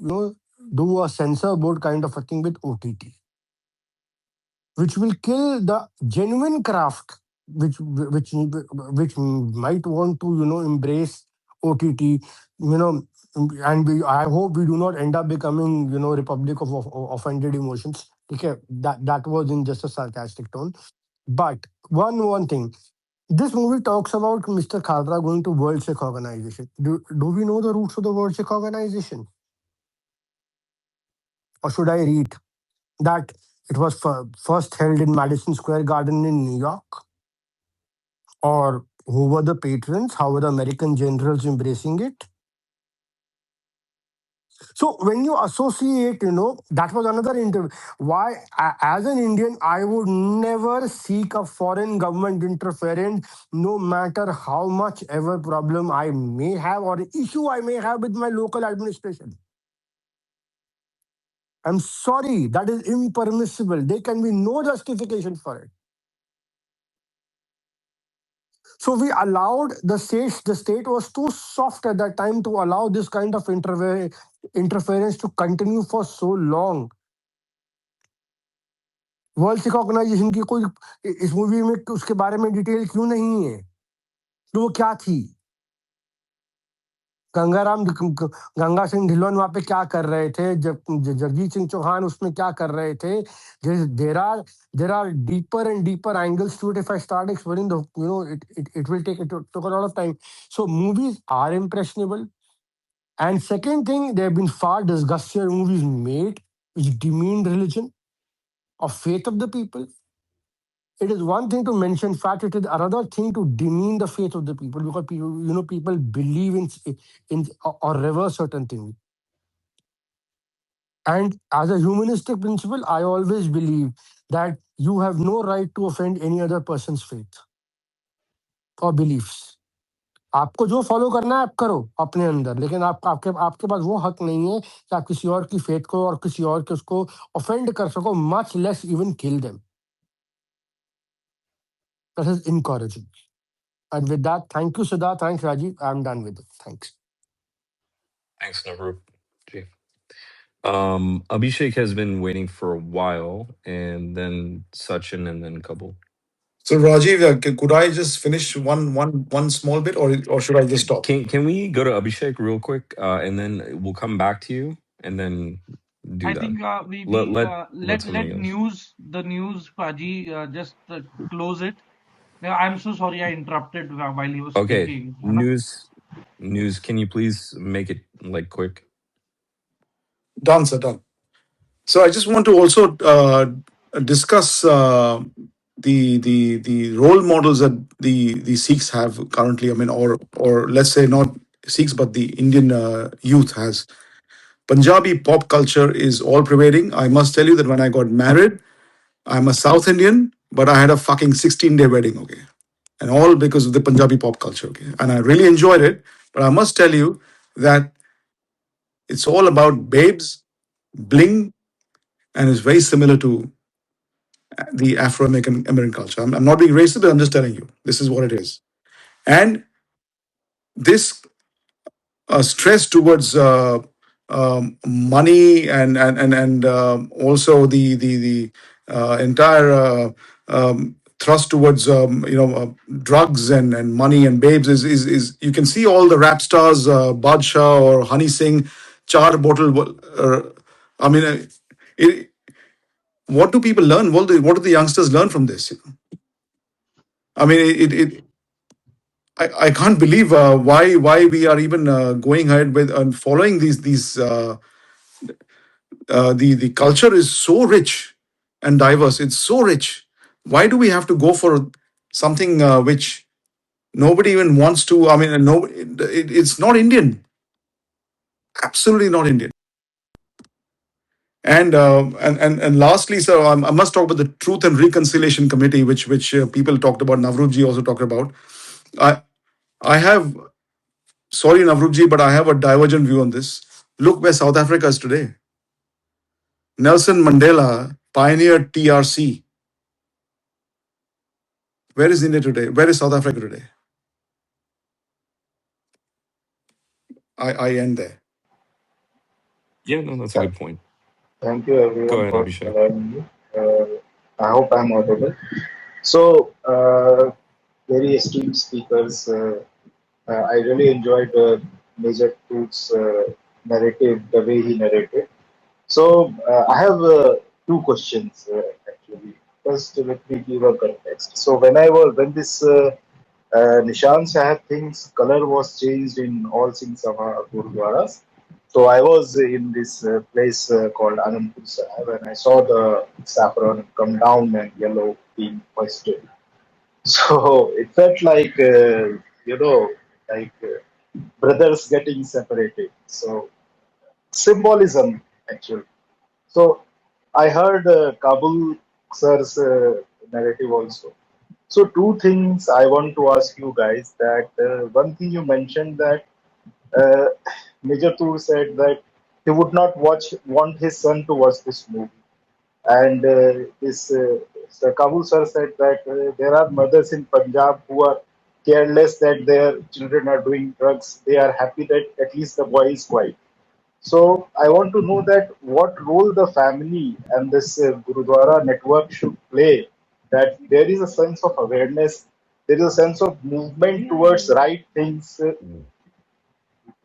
do a censor board kind of a thing with OTT, which will kill the genuine craft, which might want to embrace OTT, you know, and I hope we do not end up becoming republic of offended emotions. Okay, that was in just a sarcastic tone. But one thing, this movie talks about Mr. Khadra going to World Sick Organization. Do we know the roots of the World Sick Organization, or should I read that it was first held in Madison Square Garden in New York? Or who were the patrons? How were the American generals embracing it? So when you associate, that was another interview. Why, as an Indian, I would never seek a foreign government interference, no matter how much ever problem I may have or issue I may have with my local administration. I'm sorry, that is impermissible. There can be no justification for it. So we allowed the state was too soft at that time to allow this kind of interference to continue for so long. World Sikh organisation की कोई इस movie में उसके बारे में detail क्यों नहीं है? तो वो क्या थी? गंगा सिंह ढिल्लोन वहां पे क्या कर रहे थे? जगजीत सिंह चौहान उसमें क्या कर रहे थे? There are deeper and deeper angles to it. If I start explaining it will take a lot of time. So movies are impressionable. And second thing, there have been far disgustier movies made which demean religion or faith of the people. It is one thing to mention fact; it is another thing to demean the faith of the people, because people believe in or reverse certain things. And as a humanistic principle, I always believe that you have no right to offend any other person's faith or beliefs. आपको जो follow करना है आप करो अपने अंदर, लेकिन आपके आपके पास वो हक नहीं है कि आप किसी और की फेथ को और किसी और के उसको ऑफेंड कर सको, much less even kill them. That is encouraging. And with that, thank you, Siddha. Thanks, Rajiv. I'm done with it. Thanks. Thanks, Navroop. Gee. Abhishek has been waiting for a while, and then Sachin, and then Kabul. So Rajiv, could I just finish one small bit, or should I just stop? Can we go to Abhishek real quick, and then we'll come back to you, and then do I that. think Let let somebody else. news Paji just close it. Yeah, I'm so sorry I interrupted while he was Okay, speaking. news. Can you please make it like quick? Done, sir, done. So I just want to also discuss the role models that the Sikhs have currently. I mean, or let's say not Sikhs, but the Indian youth has. Punjabi pop culture is all pervading. I must tell you that when I got married, I'm a South Indian, but I had a fucking 16-day wedding. Okay, and all because of the Punjabi pop culture. Okay, and I really enjoyed it. But I must tell you that it's all about babes, bling, and it's very similar to the American culture. I'm not being racist, but I'm just telling you this is what it is. And this stress towards money and also the entire thrust towards drugs and money and babes is you can see all the rap stars Badshah or Honey Singh, char bottle. I mean, it, what do people learn? What do the youngsters learn from this? I mean, I can't believe why we are even going ahead with and following these. The culture is so rich and diverse. It's so rich. Why do we have to go for something which nobody even wants to? I mean, no, it's not Indian. Absolutely not Indian. And lastly, sir, I must talk about the Truth and Reconciliation Committee, which people talked about. Navroopji also talked about. I I have sorry, Navroopji, but I have a divergent view on this. Look where South Africa is today. Nelson Mandela pioneered TRC. Where is India today? Where is South Africa today? I end there. Yeah, no, that's a Yeah. good point. Thank you Go everyone ahead, for Abhishek. allowing me. I hope I'm audible. So, very esteemed speakers, I really enjoyed Major Toot's narrative, the way he narrated. So, I have two questions actually. First, let me give a context. So, when this Nishan Sahib things color was changed in all Singh Sabha Gurudwaras. So I was in this place called Anandpur Sahib and I saw the saffron come down and yellow being hoisted. So it felt like, like brothers getting separated. So symbolism actually. So I heard Kabul sir's narrative also. So two things I want to ask you guys. That one thing you mentioned that uh, Major Toor said that he would not want his son to watch this movie, and this Sir Kabul sir said that there are mothers in Punjab who are careless that their children are doing drugs. They are happy that at least the boy is quiet. So I want to know that what role the family and this Gurudwara network should play. That there is a sense of awareness, there is a sense of movement towards right things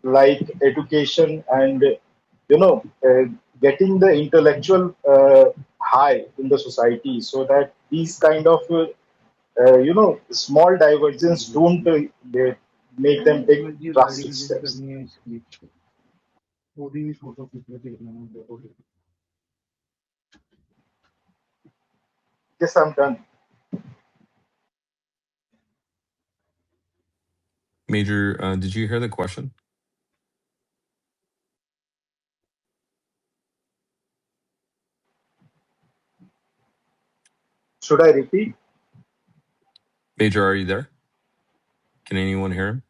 like education and getting the intellectual high in the society, so that these kind of small divergence don't make them take drastic steps. Yes, I'm done. Major, did you hear the question? Should I repeat? Major, are you there? Can anyone hear him?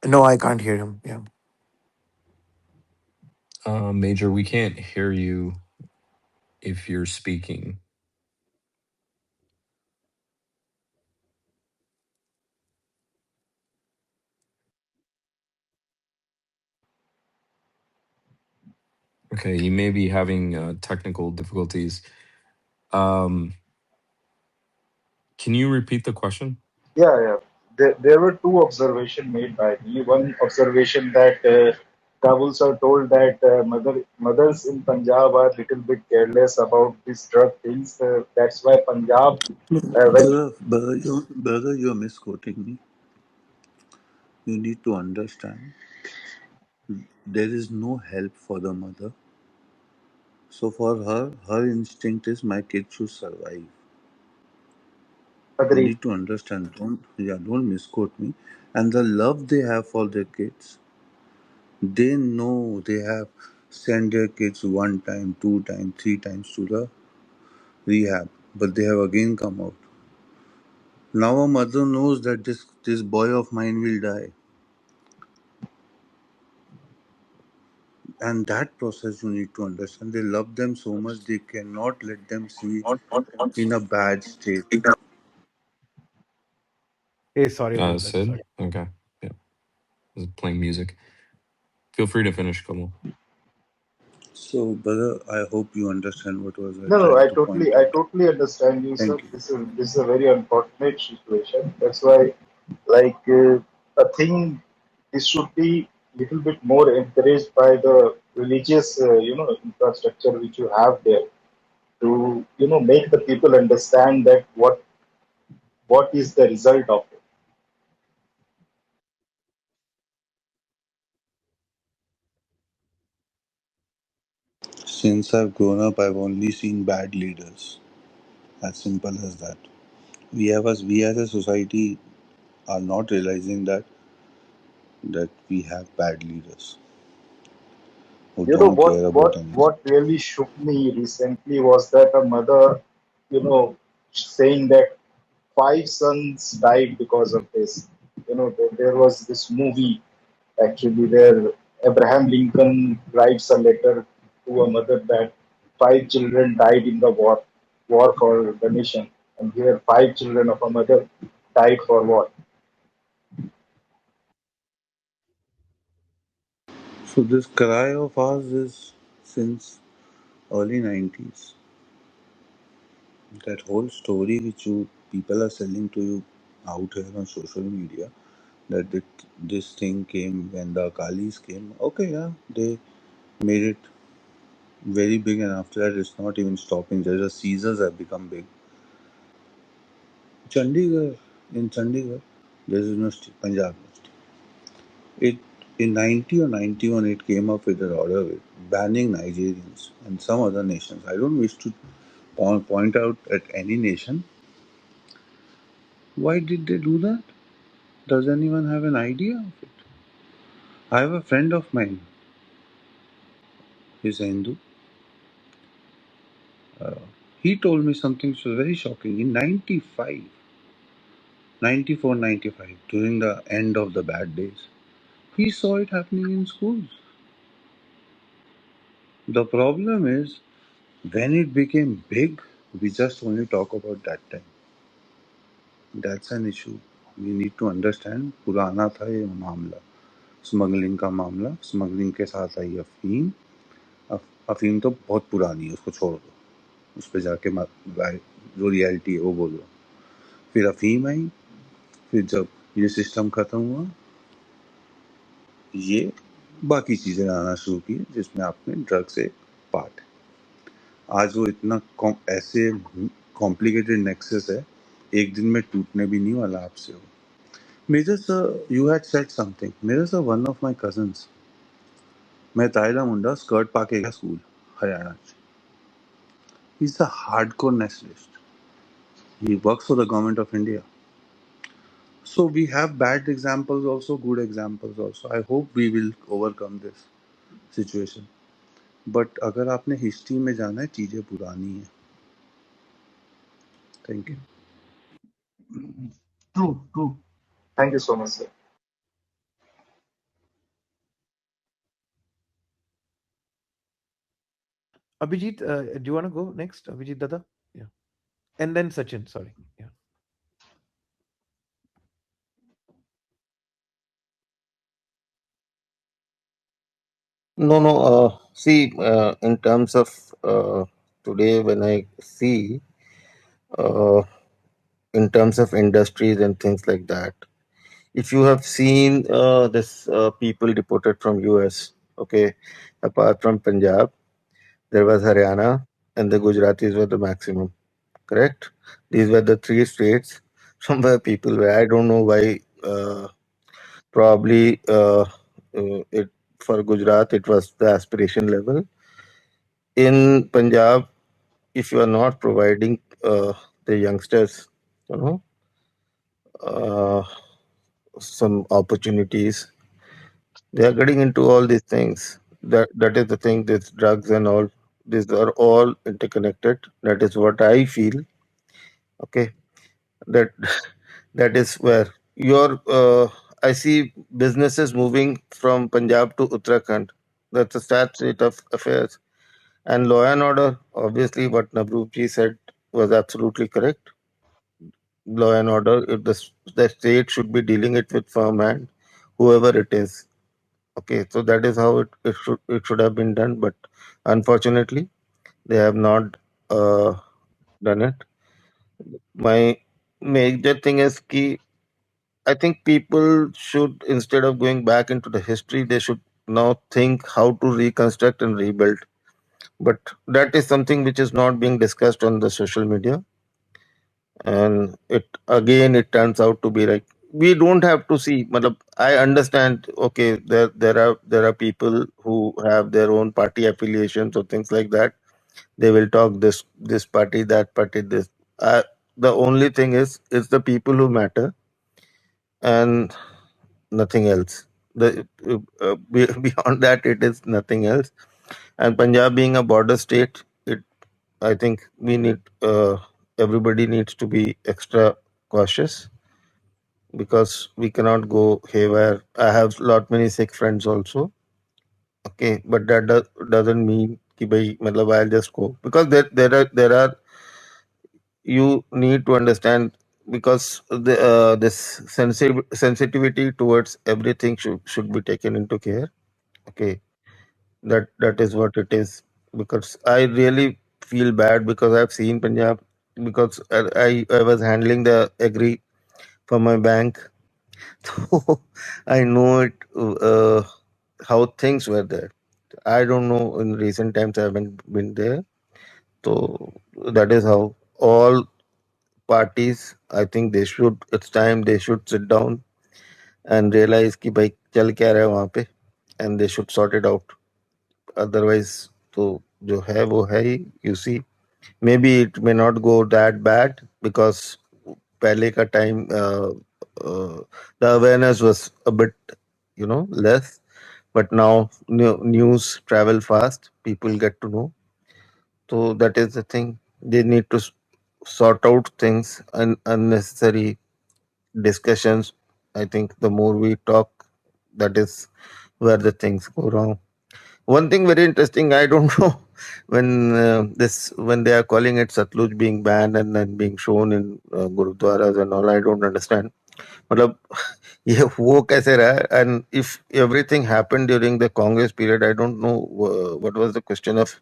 No, I can't hear him. Yeah. Major, we can't hear you if you're speaking. Okay, you may be having technical difficulties. Um, can you repeat the question? Yeah, yeah. There were two observations made by me. One observation that Kabul sir told that mothers in Punjab are little bit careless about these drug things. That's why Punjab, No, when brother, you're misquoting me. You need to understand there is no help for the mother. So for her, her instinct is my kid should survive. You agreed. need to understand. Don't misquote me. And the love they have for their kids, they know they have sent their kids one time, two times, three times to the rehab, but they have again come out. Now a mother knows that this boy of mine will die. And that process you need to understand. They love them so much they cannot let them see in a bad state. Hey, sorry about that. Sid? Sorry. Okay. Yeah, I was playing music. Feel free to finish, Kamal. So, brother, I hope you understand what was I No, no, trying to point I out. totally understand you, sir. Thank you. This is a very unfortunate situation. That's why, like, a thing this should be little bit more encouraged by the religious, infrastructure which you have there to, make the people understand that what is the result of it. Since I've grown up, I've only seen bad leaders. As simple as that. We as a society are not realizing that we have bad leaders who You know don't what care about what anything. what really shook me recently was that a mother, saying that five sons died because of this. There was this movie actually where Abraham Lincoln writes a letter to a mother that five children died in the war for the nation, and here five children of a mother died for what? So this cry of ours is since early 90s. That whole story which you people are selling to you out here on social media, that this thing came when the Akalis came. Okay, yeah, they made it very big, and after that, it's not even stopping. Just the Caesars have become big. Chandigarh, in Chandigarh, there's a university, Punjab University. It in 90 or 91, it came up with an order with banning Nigerians and some other nations. I don't wish to point out at any nation. Why did they do that? Does anyone have an idea of it? I have a friend of mine, he's a Hindu. Uh, he told me something which was very shocking. In 95, 94, 95, during the end of the bad days, he saw it happening in schools. The problem is, when it became big, we just only talk about that time. That's an issue. We need to understand पुराना था ये मामला, smuggling का मामला, smuggling के साथ आई अफीम. अफीम तो बहुत पुरानी है, उसको छोड़ दो, उस पर जाके जो रियलिटी है वो बोलो. फिर अफीम आई, फिर जब ये सिस्टम खत्म हुआ, ये बाकी चीज़ें आना शुरू की जिसमें आपने ड्रग से पार्ट. आज वो इतना ऐसे कॉम्प्लिकेटेड नेक्सस है, एक दिन में टूटने भी नहीं वाला आपसे वो. Major sir, you had said something. Major sir, one of my cousins, मैं तायला मुंडा स्कर्ट पाके गया school Haryana. He is a hardcore nationalist. He works for the government of India. So we have bad examples also, good examples also. I hope we will overcome this situation. But अगर आपने history में जाना है, चीजें पुरानी है. Thank you. True, true. Thank you so much, sir. Abhijit, do you want to go next? Abhijit Dada? Yeah. And then Sachin, sorry. Yeah. No, no. See, in terms of today, when I see uh, in terms of industries and things like that, if you have seen this people deported from US, okay, apart from Punjab, there was Haryana and the Gujaratis were the maximum, correct? These were the three states from where people were. I don't know why. Probably it for Gujarat it was the aspiration level. In Punjab, if you are not providing the youngsters, you know, uh, some opportunities, they are getting into all these things. That is the thing. This drugs and all. These are all interconnected. That is what I feel. Okay, that that is where your I see businesses moving from Punjab to Uttarakhand. That's a sad state of affairs. And law and order, obviously, what Navroopji said was absolutely correct. Law and order, if the state should be dealing it with firm hand, whoever it is. Okay, so that is how it should have been done, but unfortunately, they have not done it. My major thing is ki I think people should, instead of going back into the history, they should now think how to reconstruct and rebuild. But that is something which is not being discussed on the social media. And it turns out to be like we don't have to see. I understand. Okay, there are people who have their own party affiliations or things like that. They will talk this party, that party, this. The only thing is, it's the people who matter and nothing else. Beyond that, it is nothing else. And Punjab being a border state, I think everybody needs to be extra cautious because we cannot go haywire. I have many Sikh friends also. Okay, but that doesn't mean कि भाई मतलब I'll just go because there are you need to understand because this sensitivity towards everything should be taken into care. Okay, that is what it is. Because I really feel bad because I've seen Punjab, because I was handling the agri for my bank. So I know it, how things were there. I don't know, in recent times I haven't been there. So that is how all parties, I think they should, it's time they should sit down and realize कि भाई चल क्या रहा है वहाँ पे, and they should sort it out. Otherwise तो जो है वो है ही. You see, maybe it may not go that bad because पहले का time, the awareness was a bit, less, but now news travel fast, people get to know. So that is the thing. They need to sort out things and unnecessary discussions. I think the more we talk, that is where the things go wrong. One thing very interesting, I don't know, when they are calling it Satluj being banned and then being shown in gurudwaras and all, I don't understand. मतलब ये वो कैसे रहा है? And if everything happened during the Congress period, I don't know what was the question of,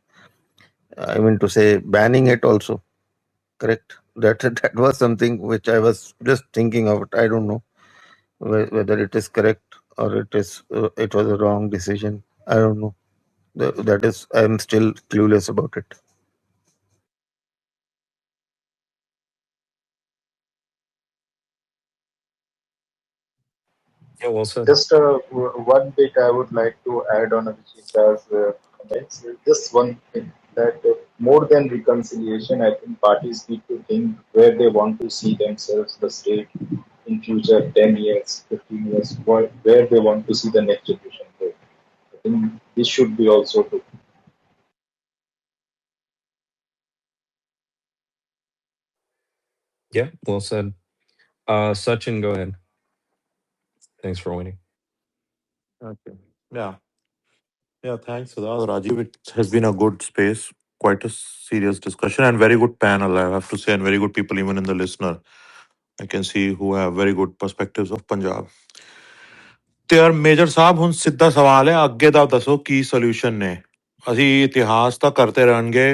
I mean to say, banning it also. Correct. That was something which I was just thinking of. I don't know whether it is correct or it was a wrong decision. I don't know. That is, I'm still clueless about it. Yeah, well said. Just one bit I would like to add on Abhijita's comments. Just one thing that more than reconciliation, I think parties need to think where they want to see themselves, the state in future 10 years, 15 years, where they want to see the next generation go. I think this should be also to. Yeah, well said. Sachin, go ahead. Thanks for waiting. Okay. Yeah. Yeah. Thanks, Siddharth. Rajiv, it has been a good space, quite a serious discussion, and very good panel, I have to say, and very good people, even in the listener. I can see who have very good perspectives of Punjab. ਤੇ ਯਾਰ major ਸਾਹਿਬ ਹੁਣ ਸਿੱਧਾ ਸਵਾਲ ਹੈ ਅੱਗੇ ਦਾ ਦੱਸੋ ਕੀ solution ਨੇ ਅਸੀਂ ਇਤਿਹਾਸ ਤਾਂ ਕਰਤੇ ਰਹਿਣਗੇ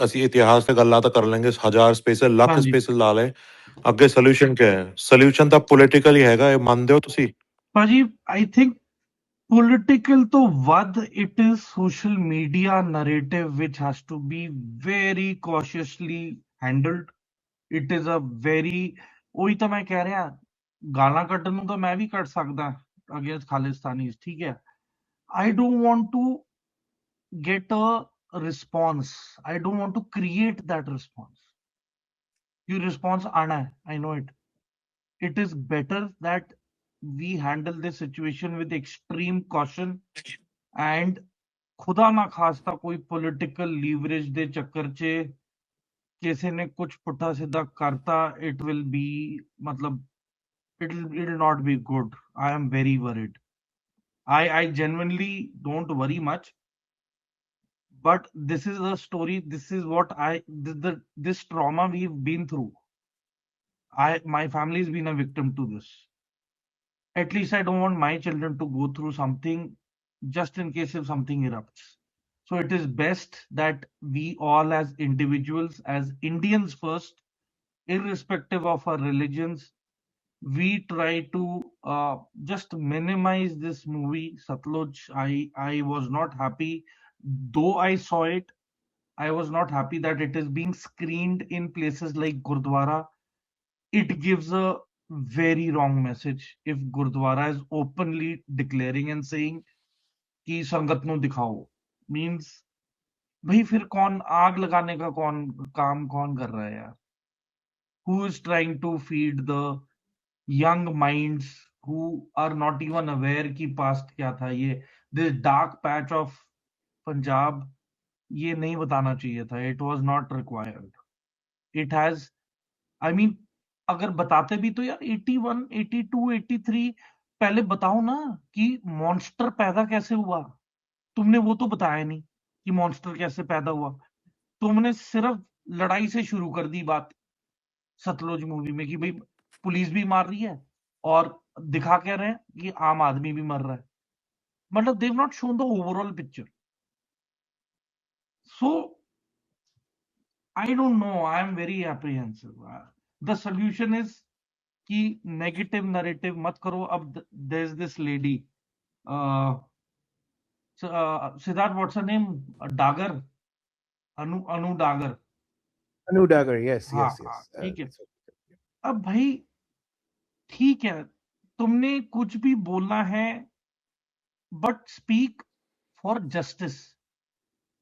ਅਸੀਂ ਇਤਿਹਾਸ ਤੇ ਗੱਲਾਂ ਤਾਂ ਕਰ ਲਾਂਗੇ 1000 ਸਪੇਸਲ ਲੱਖ ਹਾਂਜੀ ਸਪੇਸਲ ਲਾ ਲੇ ਅੱਗੇ ਸੋਲੂਸ਼ਨ ਕੀ ਹੈ ਸੋਲੂਸ਼ਨ ਤਾਂ ਪੋਲੀਟੀਕਲ ਹੀ ਹੈਗਾ ਇਹ ਮੰਨਦੇ ਹੋ ਤੁਸੀਂ ਭਾਜੀ ਆਈ ਥਿੰਕ political ਤੋਂ ਵੱਧ it is social media narrative which has to be very cautiously handled. It is a very ਉਹੀ ਤਾਂ ਮੈਂ ਕਹਿ ਰਿਹਾ ਗਾਲਾਂ ਕੱਢਣ ਨੂੰ ਤਾਂ ਮੈਂ ਵੀ ਕੱਢ ਸਕਦਾ ਅਗੇਂਸਟ ਖਾਲਿਸਤਾਨੀਜ਼ ਠੀਕ ਹੈ I don't want to get a response. I don't want to create that response. You response आना है, I know it. It is better that we handle this situation with extreme caution and खुदा ना खास्ता कोई political leverage दे चक्कर च किसी ने कुछ पुट्ठा सीधा करता it will be मतलब it'll not be good. I am very worried. I genuinely don't worry much, but this is a story. This is what this trauma we've been through. My family's been a victim to this. At least I don't want my children to go through something just in case if something erupts. So it is best that we all as individuals, as Indians first, irrespective of our religions, we try to just minimize this movie Satluj. I was not happy, though I saw it. I was not happy that it is being screened in places like Gurdwara. It gives a very wrong message if Gurdwara is openly declaring and saying कि संगत नु दिखाओ means भाई फिर कौन आग लगाने का कौन काम कौन कर रहा है यार who is trying to feed the young minds who are not even aware कि past क्या था ये this dark patch of Punjab ये नहीं बताना चाहिए था it was not required it has I mean अगर बताते भी तो यार 81 82 83 पहले बताओ ना कि मॉन्स्टर पैदा कैसे हुआ तुमने वो तो बताया नहीं कि मॉन्स्टर कैसे पैदा हुआ तुमने सिर्फ लड़ाई से शुरू कर दी बात सतलुज मूवी में कि भाई पुलिस भी मार रही है और दिखा क्या रहे हैं कि आम आदमी भी मर रहा है मतलब they've not shown the overall picture. So I don't know, I am very apprehensive. The solution is कि negative narrative मत करो. अब there's this lady, Siddharth, what's her name? Dagar, Anu Dagar. Anu Dagar, yes, हाँ yes, हाँ yes. ठीक है. That's what- अब भाई ठीक है, तुमने कुछ भी बोलना है, बट स्पीक फॉर जस्टिस.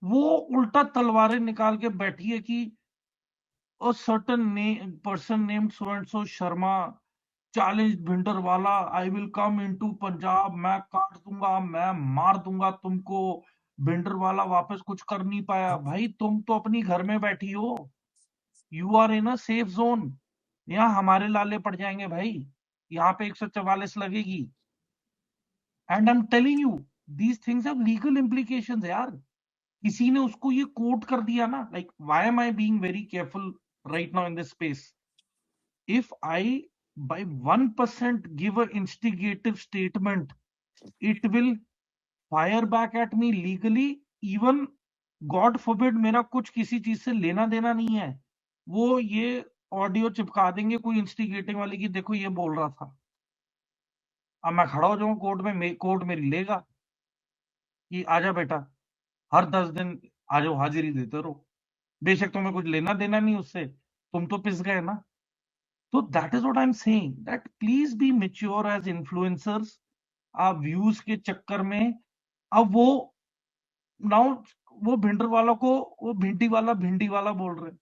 वो उल्टा तलवारें निकाल के बैठी है कि a certain person named so and so Sharma challenged Bhindranwale, I will come into Punjab, मैं काट दूंगा, मैं मार दूंगा तुमको. भिंडरवाला वापस कुछ कर नहीं पाया. भाई तुम तो अपनी घर में बैठी हो, you are in a safe zone. यहाँ हमारे लाले पड़ जाएंगे भाई, यहाँ पे 144 लगेगी. And I am telling you, these things have legal implications यार. किसी ने उसको ये कोट कर दिया ना, like why am I being very careful right now in this space. If I by 1% give an instigative statement, it will fire back at me legally. Even God forbid मेरा कुछ किसी चीज से लेना देना नहीं है, वो ये ऑडियो चिपका देंगे कोई इंस्टिगेटिंग वाले की, देखो ये बोल रहा था. अब मैं खड़ा हो जाऊं कोर्ट में, कोर्ट मेरी लेगा कि आजा बेटा, हर 10 दिन आ जाओ, हाजिरी देते रहो. बेशक तुम्हें कुछ लेना देना नहीं उससे, तुम तो पिस गए ना. So that is what I'm saying, that please be mature as influencers. आप व्यूज के चक्कर में, अब वो नाउ वो भिंडरवाला को वो भिंडी वाला बोल रहे हैं.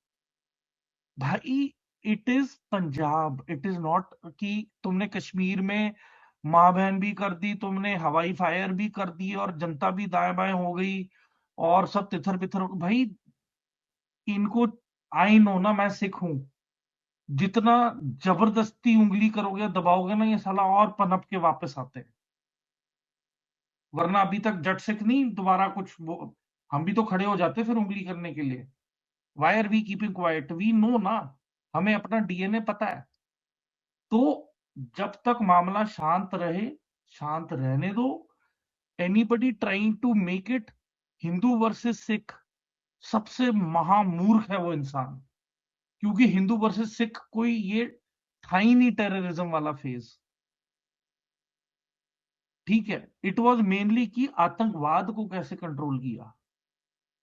भाई it is Punjab, it is not कि तुमने कश्मीर में माँ बहन भी कर दी, तुमने हवाई फायर भी कर दी, और जनता भी दाएं बाएं हो गई, और सब तिथर बिथर भाई. इनको आई नो ना, मैं सिख हूं. जितना जबरदस्ती उंगली करोगे, दबाओगे ना, ये साला और पनप के वापस आते हैं. वरना अभी तक जट सिख नहीं, दोबारा कुछ हम भी तो खड़े हो जाते फिर उंगली करने के लिए. Why are we keeping quiet? We know ना, हमें अपना डीएनए पता है. तो जब तक मामला शांत रहे, शांत रहने दो. Anybody trying to make it Hindu versus Sikh, सबसे महामूर्ख है वो इंसान. क्योंकि हिंदू वर्सेस सिख कोई ये था ही नहीं टेररिज्म वाला फेज. ठीक है, इट वाज मेनली कि आतंकवाद को कैसे कंट्रोल किया,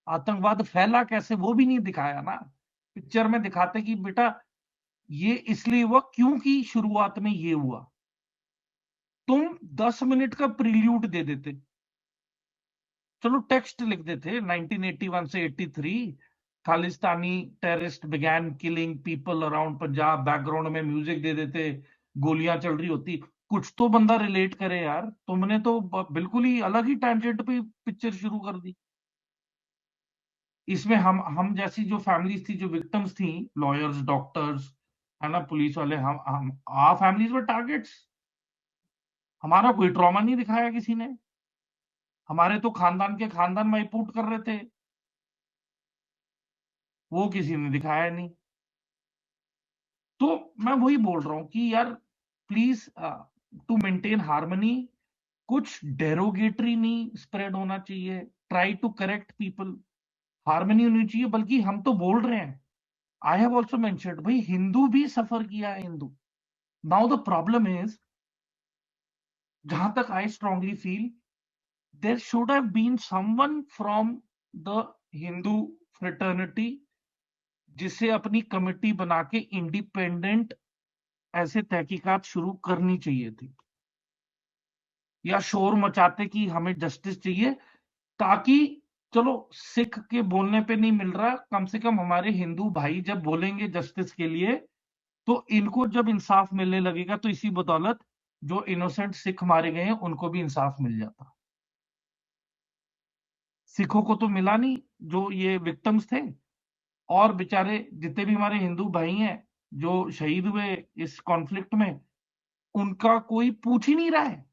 आतंकवाद फैला कैसे, वो भी नहीं दिखाया ना. पिक्चर में दिखाते कि बेटा ये इसलिए हुआ क्योंकि शुरुआत में ये हुआ. तुम 10 मिनट का प्रील्यूड दे देते, चलो टेक्स्ट लिख देते 1981 से 83 Khalistani terrorist began killing people around Punjab, background में म्यूजिक दे देते, गोलियां चल रही होती, कुछ तो बंदा रिलेट करे यार. तुमने तो बिल्कुल ही अलग ही टैंजेंट पे पिक्चर शुरू कर दी. इसमें हम जैसी जो फैमिलीज थी, जो विक्टिम्स थी, लॉयर्स, डॉक्टर्स, है ना, पुलिस वाले, हम आ फैमिलीज वर टारगेट्स. हमारा कोई ट्रॉमा नहीं दिखाया किसी ने. हमारे तो खानदान के खानदान माइपूट कर रहे थे, वो किसी ने दिखाया नहीं. तो मैं वही बोल रहा हूं कि यार प्लीज टू मेंटेन हार्मनी, कुछ डेरोगेटरी नहीं स्प्रेड होना चाहिए. Try to correct people, harmony होनी चाहिए. बल्कि हम तो बोल रहे हैं, आई हैव ऑल्सो मेंशन्ड, भाई हिंदू भी सफर किया है. Hindu, now the problem is, जहां तक I strongly feel, there should have been someone from the Hindu fraternity जिसे अपनी कमिटी बना के इंडिपेंडेंट ऐसे तहकीकात शुरू करनी चाहिए थी, या शोर मचाते कि हमें जस्टिस चाहिए, ताकि चलो सिख के बोलने पे नहीं मिल रहा, कम से कम हमारे हिंदू भाई जब बोलेंगे जस्टिस के लिए, तो इनको जब इंसाफ मिलने लगेगा, तो इसी बदौलत जो इनोसेंट सिख मारे गए हैं उनको भी इंसाफ मिल जाता. सिखों को तो मिला नहीं जो ये विक्टिम्स थे, और बेचारे जितने भी हमारे हिंदू भाई हैं जो शहीद हुए इस कॉन्फ्लिक्ट में, उनका कोई पूछ ही नहीं रहा है.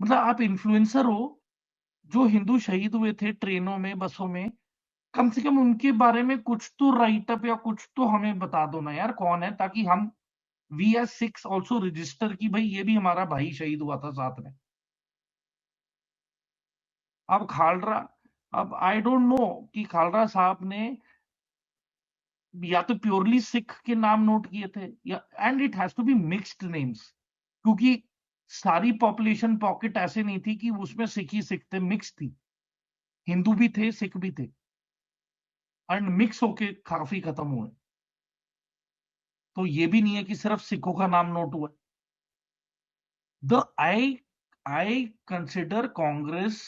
मतलब आप इन्फ्लुएंसर हो, जो हिंदू शहीद हुए थे ट्रेनों में, बसों में, कम से कम उनके बारे में कुछ तो राइट अप या कुछ तो हमें बता दो ना यार, कौन है, ताकि हम वी एस 6 ऑल्सो रजिस्टर की भाई ये भी हमारा भाई शहीद हुआ था साथ में. अब खालरा, अब आई डोंट नो कि खालरा साहब ने या तो प्योरली सिख के नाम नोट किए थे, या and it has to be mixed names, क्योंकि सारी पॉपुलेशन पॉकेट ऐसे नहीं थी कि उसमें सिख ही सिख थे, मिक्स थी, हिंदू भी थे सिख भी थे, एंड मिक्स होके काफी खत्म हुए। तो ये भी नहीं है कि सिर्फ सिखों का नाम नोट हुआ। The I consider Congress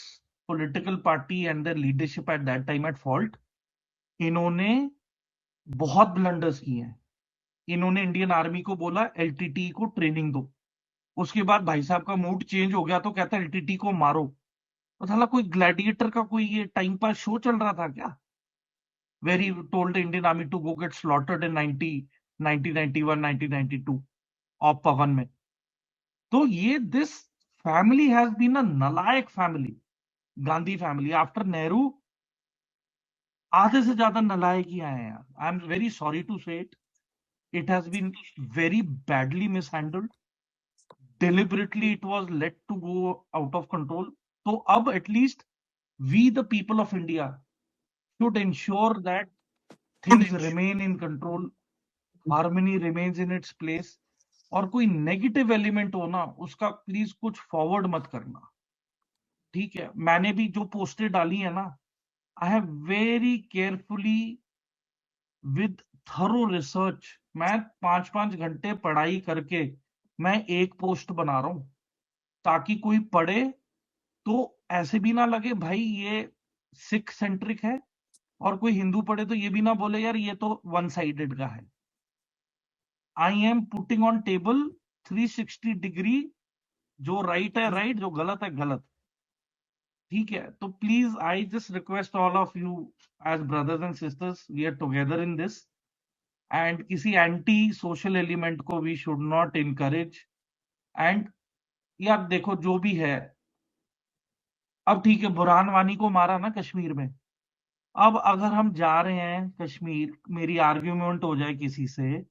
political party and the leadership at that time at fault. इन्होंने बहुत ब्लंडर्स किए हैं। इन्होंने इंडियन आर्मी को बोला एलटीटी को ट्रेनिंग दो, उसके बाद भाई साहब का मूड चेंज हो गया तो कहता है एलटीटी को मारो। तो साला कोई ग्लैडिएटर का कोई ये टाइम पास शो चल रहा था क्या? Very told Indian army to go get slaughtered in 1991 1992 of Pawan में। तो ये this family has been a नलायक family, Gandhi family after Nehru. आधे से ज्यादा नलायक ही आए हैं यार। I am very sorry to say it, it has been very badly mishandled, deliberately it was let to go out of control. So अब at least we the people of India should ensure that things remain in control, harmony remains in its place, और कोई negative element हो ना उसका please कुछ forward मत करना, ठीक है? मैंने भी जो पोस्टें डाली है ना, I have very carefully with thorough research, मैं 5-5 घंटे पढ़ाई करके मैं एक पोस्ट बना रहा हूं, ताकि कोई पढ़े तो ऐसे भी ना लगे भाई ये सिख सेंट्रिक है, और कोई हिंदू पढ़े तो ये भी ना बोले यार ये तो वन साइडेड का है। I am putting on table 360 degree, जो राइट है राइट, जो गलत है गलत, ठीक है? तो please I just request all of you as brothers and sisters, we are together in this, and किसी एंटी सोशल एलिमेंट को we should not encourage. And यार देखो जो भी है, अब ठीक है बुरहान वानी को मारा ना कश्मीर में, अब अगर हम जा रहे हैं कश्मीर, मेरी आर्ग्यूमेंट हो जाए किसी से,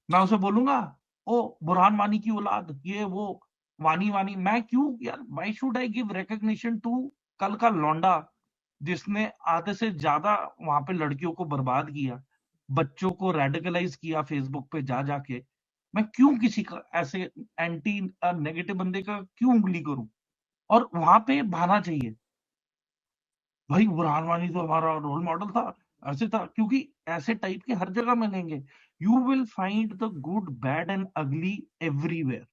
मैं उसे बोलूंगा ओ बुरहान वानी की औलाद ये वो, वानी वानी, मैं क्यों यार, why should I give recognition to कल का लौंडा जिसने आधे से ज्यादा वहां पे लड़कियों को बर्बाद किया, बच्चों को रेडिकलाइज किया फेसबुक पे जा जाके। मैं क्यों किसी का ऐसे एंटी नेगेटिव बंदे का क्यों उंगली करूं? और वहां पे बहाना चाहिए भाई बुरहान वानी तो हमारा रोल मॉडल था, ऐसे था, क्योंकि ऐसे टाइप के हर जगह मिलेंगे। You will find the good bad and अगली एवरीवेयर,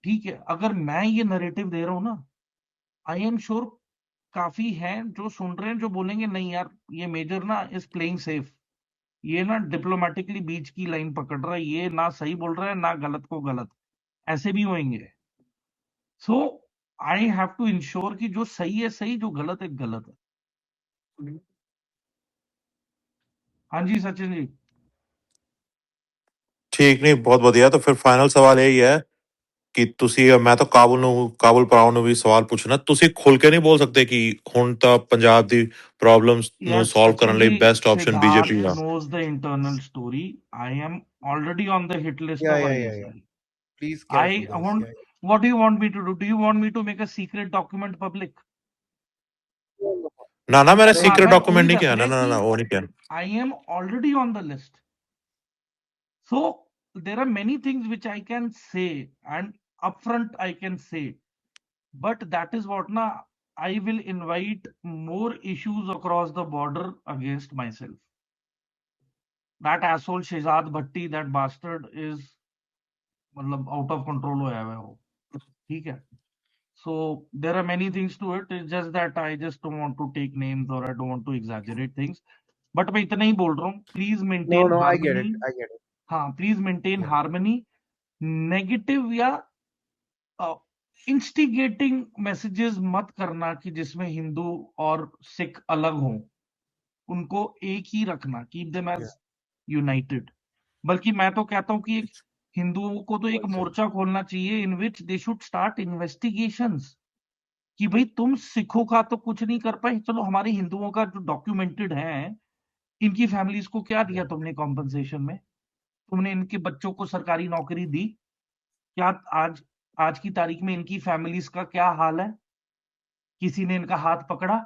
ठीक है? अगर मैं ये नरेटिव दे रहा हूं ना, आई एम श्योर काफी हैं जो सुन रहे हैं जो बोलेंगे नहीं यार ये मेजर ना इज प्लेइंग सेफ, ये ना डिप्लोमेटिकली बीच की लाइन पकड़ रहा है, ये ना सही बोल रहा है ना गलत को गलत, ऐसे भी होंगे। सो आई हैव टू इंश्योर कि जो सही है सही, जो गलत है गलत है। हाँ जी सचिन जी। ਠੀਕ ਨਹੀਂ ਬਹੁਤ ਵਧੀਆ ਤਾਂ ਫਿਰ ਫਾਈਨਲ ਸਵਾਲ ਇਹ ਹੀ ਹੈ ਕਿ ਤੁਸੀਂ ਮੈਂ ਤਾਂ ਕਾਬੁਲ ਭਰਾਓ ਨੂੰ ਵੀ ਸਵਾਲ ਪੁੱਛਣਾ ਤੁਸੀਂ ਖੁੱਲ ਕੇ ਨਹੀਂ ਬੋਲ ਸਕਦੇ ਕਿ ਹੁਣ ਤਾਂ ਪੰਜਾਬ ਦੀ ਪ੍ਰੋਬਲਮਸ ਨੂੰ Yes, ਸੋਲਵ ਕਰਨ ਲਈ Sachin best option BJP Siddharth ਆ knows the internal story. I am already on the hit list Yeah, of yeah, yeah, yeah. unnecessary. Please careful, I guys. want. Yeah, yeah. What do you want me to do? Do you want me to make a secret document public? ਨਾ ਮੈंने अरे हाँ, secret मैं document वही नहीं दस किया रहा ना कि वो नहीं किया I am already on the list. So there are many things which I can say and upfront I can say, but that is what na I will invite more issues across the border against myself. That asshole Shehzad Bhatti, that bastard is मतलब out of control हो है वो, ठीक है? So there are many things to it, it's just that I just don't want to take names और I don't want to exaggerate things, but मैं इतना ही बोल रहा हूँ, please no, maintain no, I get harmony. it. I get it. हाँ, please maintain Yeah. Harmony. Negative या instigating messages मत करना कि जिसमें हिंदू और सिख अलग हों, उनको एक ही रखना, keep them Yeah. As united. बल्कि मैं तो कहता हूं कि एक हिंदुओं को तो एक One second. मोर्चा खोलना चाहिए इन विच दे शुड स्टार्ट इन्वेस्टिगेशंस, कि भाई तुम सिखों का तो कुछ नहीं कर पाए, चलो हमारे हिंदुओं का जो डॉक्यूमेंटेड है, इनकी फैमिलीज को क्या दिया तुमने कॉम्पनसेशन में? तुमने इनके बच्चों को सरकारी नौकरी दी क्या? आज आज की तारीख में इनकी फैमिलीज का क्या हाल है? किसी ने इनका हाथ पकड़ा?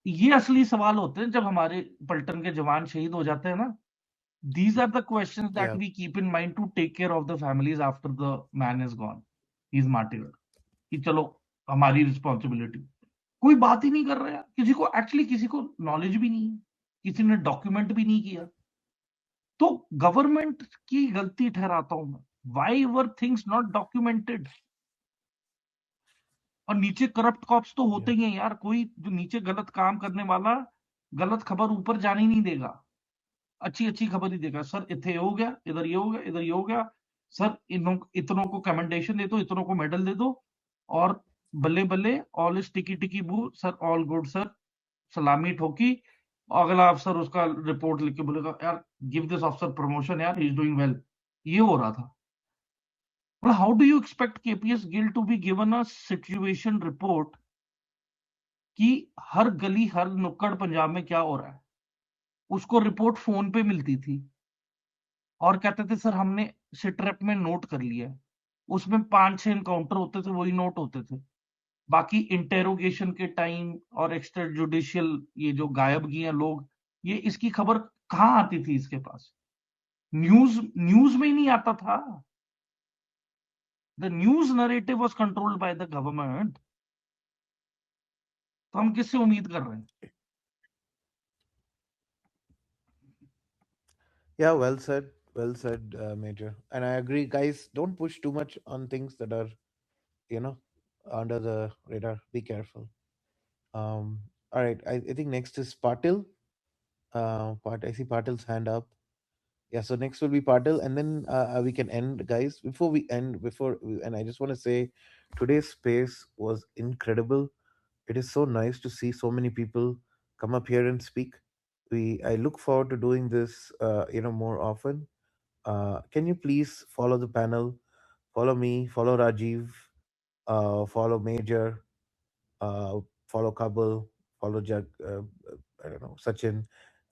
ये असली सवाल होते हैं जब हमारे पलटन के जवान शहीद हो जाते हैं ना. These are the questions that Yeah. we keep in mind to take care of the families after the man is gone. He's martyred. कि चलो हमारी रिस्पॉन्सिबिलिटी. कोई बात ही नहीं कर रहा है. किसी को एक्चुअली किसी को नॉलेज भी नहीं है, किसी ने डॉक्यूमेंट भी नहीं किया. तो गवर्नमेंट की गलती ठहराता हूं मैं. Why were things not documented? और नीचे करप्ट कॉप्स तो होते ही हैं यार. कोई जो नीचे गलत काम करने वाला गलत खबर ऊपर जाने ही नहीं देगा. अच्छी अच्छी खबर ही देगा. सर इथे हो गया, इधर ये हो गया, इधर ये हो गया. सर इतनों को कमेंडेशन दे दो, इतनों को मेडल दे दो, और बल्ले बल्ले, ऑल इज टिकी टिकी बू, सर ऑल गुड सर, सलामी ठोकी. अगला अफसर उसका रिपोर्ट लिख के बोलेगा यार गिव दिस अफसर प्रमोशन, यार ही इज डूइंग वेल. ये हो रहा था. Well, how do you expect KPS Gill to be given a situation report कि हर गली हर नुक्कड़ पंजाब में क्या हो रहा है? उसको रिपोर्ट फोन पे मिलती थी और कहते थे सर हमने सिट्रेप में नोट कर लिया है. उसमें 5-6 एनकाउंटर होते थे, वही नोट होते थे. बाकी इंटेरोगेशन के टाइम और एक्स्ट्रा जुडिशियल ये जो गायब किए लोग, ये इसकी खबर कहां आती थी इसके पास? न्यूज में ही नहीं आता था. The news narrative was controlled by the government. तो हम किससे उम्मीद कर रहे हैं? Yeah, well said, Major. And I agree, guys. Don't push too much on things that are, you know, under the radar. Be careful. All right. I think next is Patil. I see Patil's hand up. Yeah. So next will be Patil, and then we can end, guys. And I just want to say, today's space was incredible. It is so nice to see so many people come up here and speak. I look forward to doing this, more often. Can you please follow the panel? Follow me, follow Rajiv, follow Major, follow Kabul, follow I don't know, Sachin.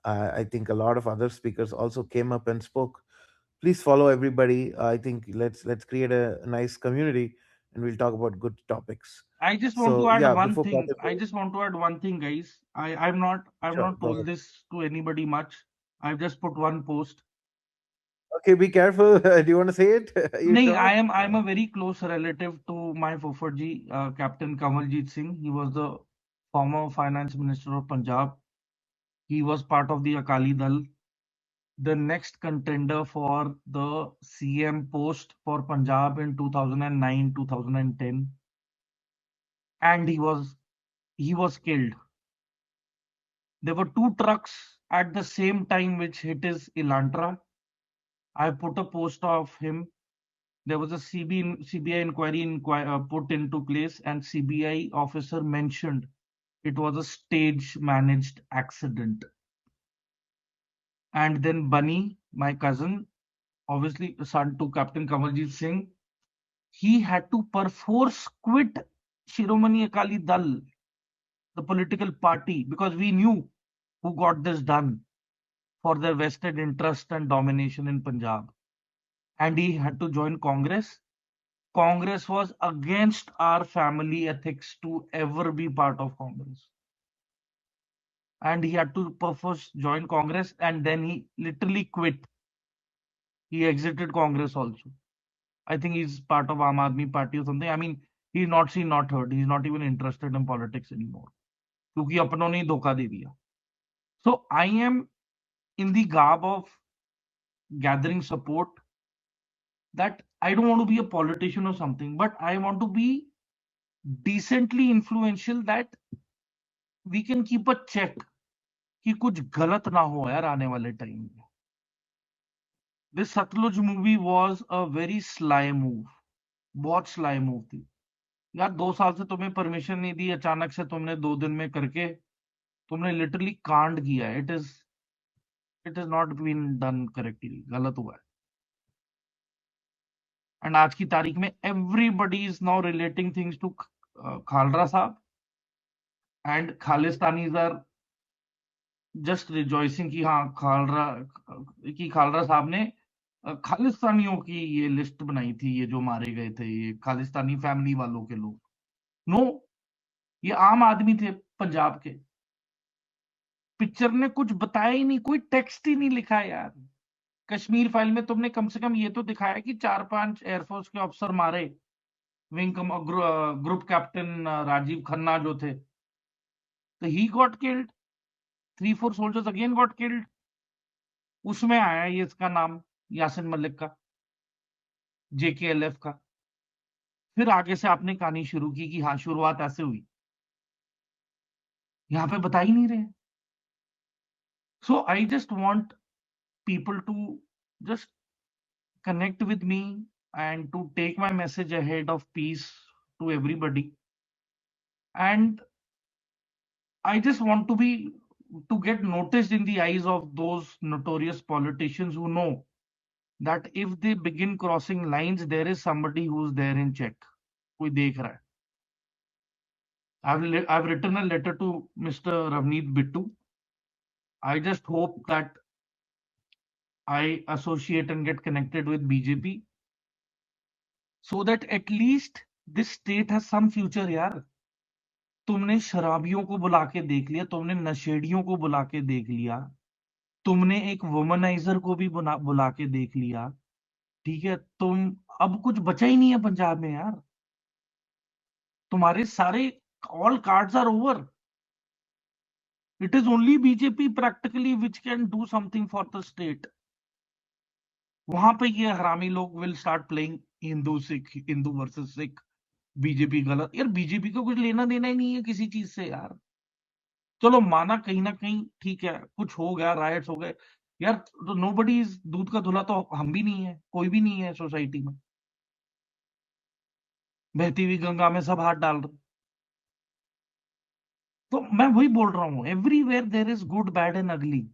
I think a lot of other speakers also came up and spoke. Please follow everybody. I think let's create a nice community, and we'll talk about good topics. I just want to So add yeah, one before thing. Patil I goes, just want to add one thing, guys. I've sure, not go told ahead. this to anybody much. I've just put one post. Okay, be careful. Do you want to say it? Are you No, sure? I'm a very close relative to my Fufaji, Captain Kamaljeet Singh. He was the former finance minister of Punjab. He was part of the Akali Dal, the next contender for the CM post for Punjab in 2009, 2010, and he was killed. There were 2 trucks at the same time which hit his Elantra. I put a post of him. There was a CBI inquiry put into place, and CBI officer mentioned it was a stage managed accident. And then Bunny, my cousin, obviously son to Captain Kamaljeet Singh, he had to perforce quit Shiromani Akali Dal, the political party, because we knew who got this done for their vested interest and domination in Punjab. And he had to join Congress. Congress was against our family ethics to ever be part of Congress. And he had to perforce join Congress, and then he literally quit. He exited Congress also. I think he's part of Aam Aadmi Party or something. I mean, he's not seen, not heard. He's not even interested in politics anymore. क्योंकि अपनों ने ही धोखा दे दिया. So I am in the garb of gathering support, that I don't want to be a politician or something, but I want to be decently influential, that we can keep a check कि कुछ गलत ना हो यार आने वाले time में. This Satluj movie was a very sly move. बहुत sly move थी. यार 2 साल से तुम्हें परमिशन नहीं दी, अचानक से तुमने 2 दिन में करके तुमने लिटरली कांड किया है. It is not been done correctly. गलत हुआ है. एंड आज की तारीख में everybody is now relating things to Khalra sahab, and Khalistanis are just rejoicing कि हाँ खालरा साहब ने खालिस्तानियों की ये लिस्ट बनाई थी, ये जो मारे गए थे, ये खालिस्तानी फैमिली वालों के लोग. नो, ये आम आदमी थे पंजाब के। पिक्चर ने कुछ बताया ही नहीं, कोई टेक्स्ट ही नहीं लिखा यार। कश्मीर फाइल में तुमने कम से कम ये तो दिखाया कि 4-5 एयरफोर्स के ऑफिसर मारे, wing group captain Rajiv Khanna जो थे, तो he got killed, 3-4 soldiers again got killed. उसमें आया ये इसका नाम यासिन मलिक का, जेकेएलएफ का। फिर आगे से आपने कहानी शुरू की कि हाँ शुरुआत ऐसे हुई, यहाँ पे बता ही नहीं रहे। So I just want people to just connect with me and to take my message ahead of peace to everybody. And I just want to get noticed in the eyes of those notorious politicians who know that if they begin crossing lines, there is somebody who's there in check. कोई देख रहा है. I've written a letter to Mr. Ravneet Bittu. I just hope that I associate and get connected with BJP so that at least this state has some future, यार. तुमने शराबियों को बुला के देख लिया, तुमने नशेड़ियों को बुला के देख लिया, तुमने एक वुमनाइजर को भी बुला के देख लिया, ठीक है? तुम, अब कुछ बचा ही नहीं है पंजाब में यार। तुम्हारे सारे all cards are over. It is only BJP practically which can do something for the state. वहां पे ये हरामी लोग will start playing Hindu Sikh, Hindu versus Sikh, BJP गलत। यार बीजेपी को कुछ लेना देना ही नहीं है किसी चीज से यार। चलो माना कहीं ना कहीं ठीक है, कुछ हो गया, राइट्स हो गए यार, तो नोबडी इज दूध का धुला, तो हम भी नहीं है, कोई भी नहीं है सोसाइटी में। बहती हुई गंगा में सब हाथ डाल रहे। तो मैं वही बोल रहा हूं, everywhere there is good bad and ugly.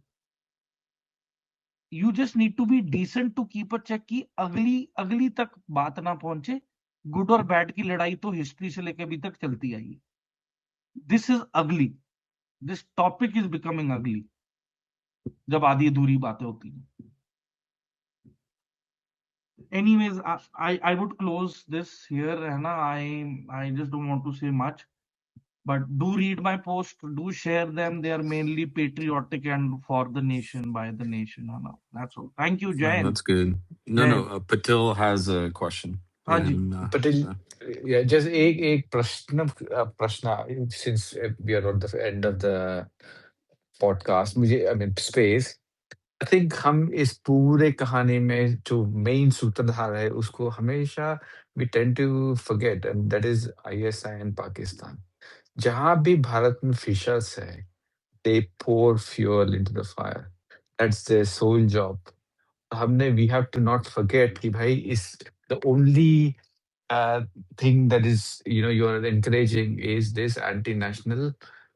You just need to be decent to keep a check की अगली अगली तक बात ना पहुंचे। गुड और बैड की लड़ाई तो हिस्ट्री से लेकर अभी तक चलती आई है। दिस इज अगली, दिस टॉपिक इज बिकमिंग अगली जब आधी अधूरी बातें होती हैं। Anyways, I would close this here, है ना? I just don't want to say much, but do read my post, do share them. They are mainly patriotic and for the nation, by the nation, है ना? That's all. Thank you, Jai Hind. That's good. No, Jai no. Hind. Patil has a question. हाँ जी। And Patel, just एक एक प्रश्न since we are on the end of the podcast, मुझे I mean space, I think हम इस पूरे कहानी में जो मेन सूत्रधार है उसको हमेशा we tend to forget, and that is ISI and Pakistan. जहां भी भारत में फिशर्स है, they pour fuel into the fire, that's their sole job. हमने we have to not forget कि भाई is the only thing that is, you're encouraging is this anti-national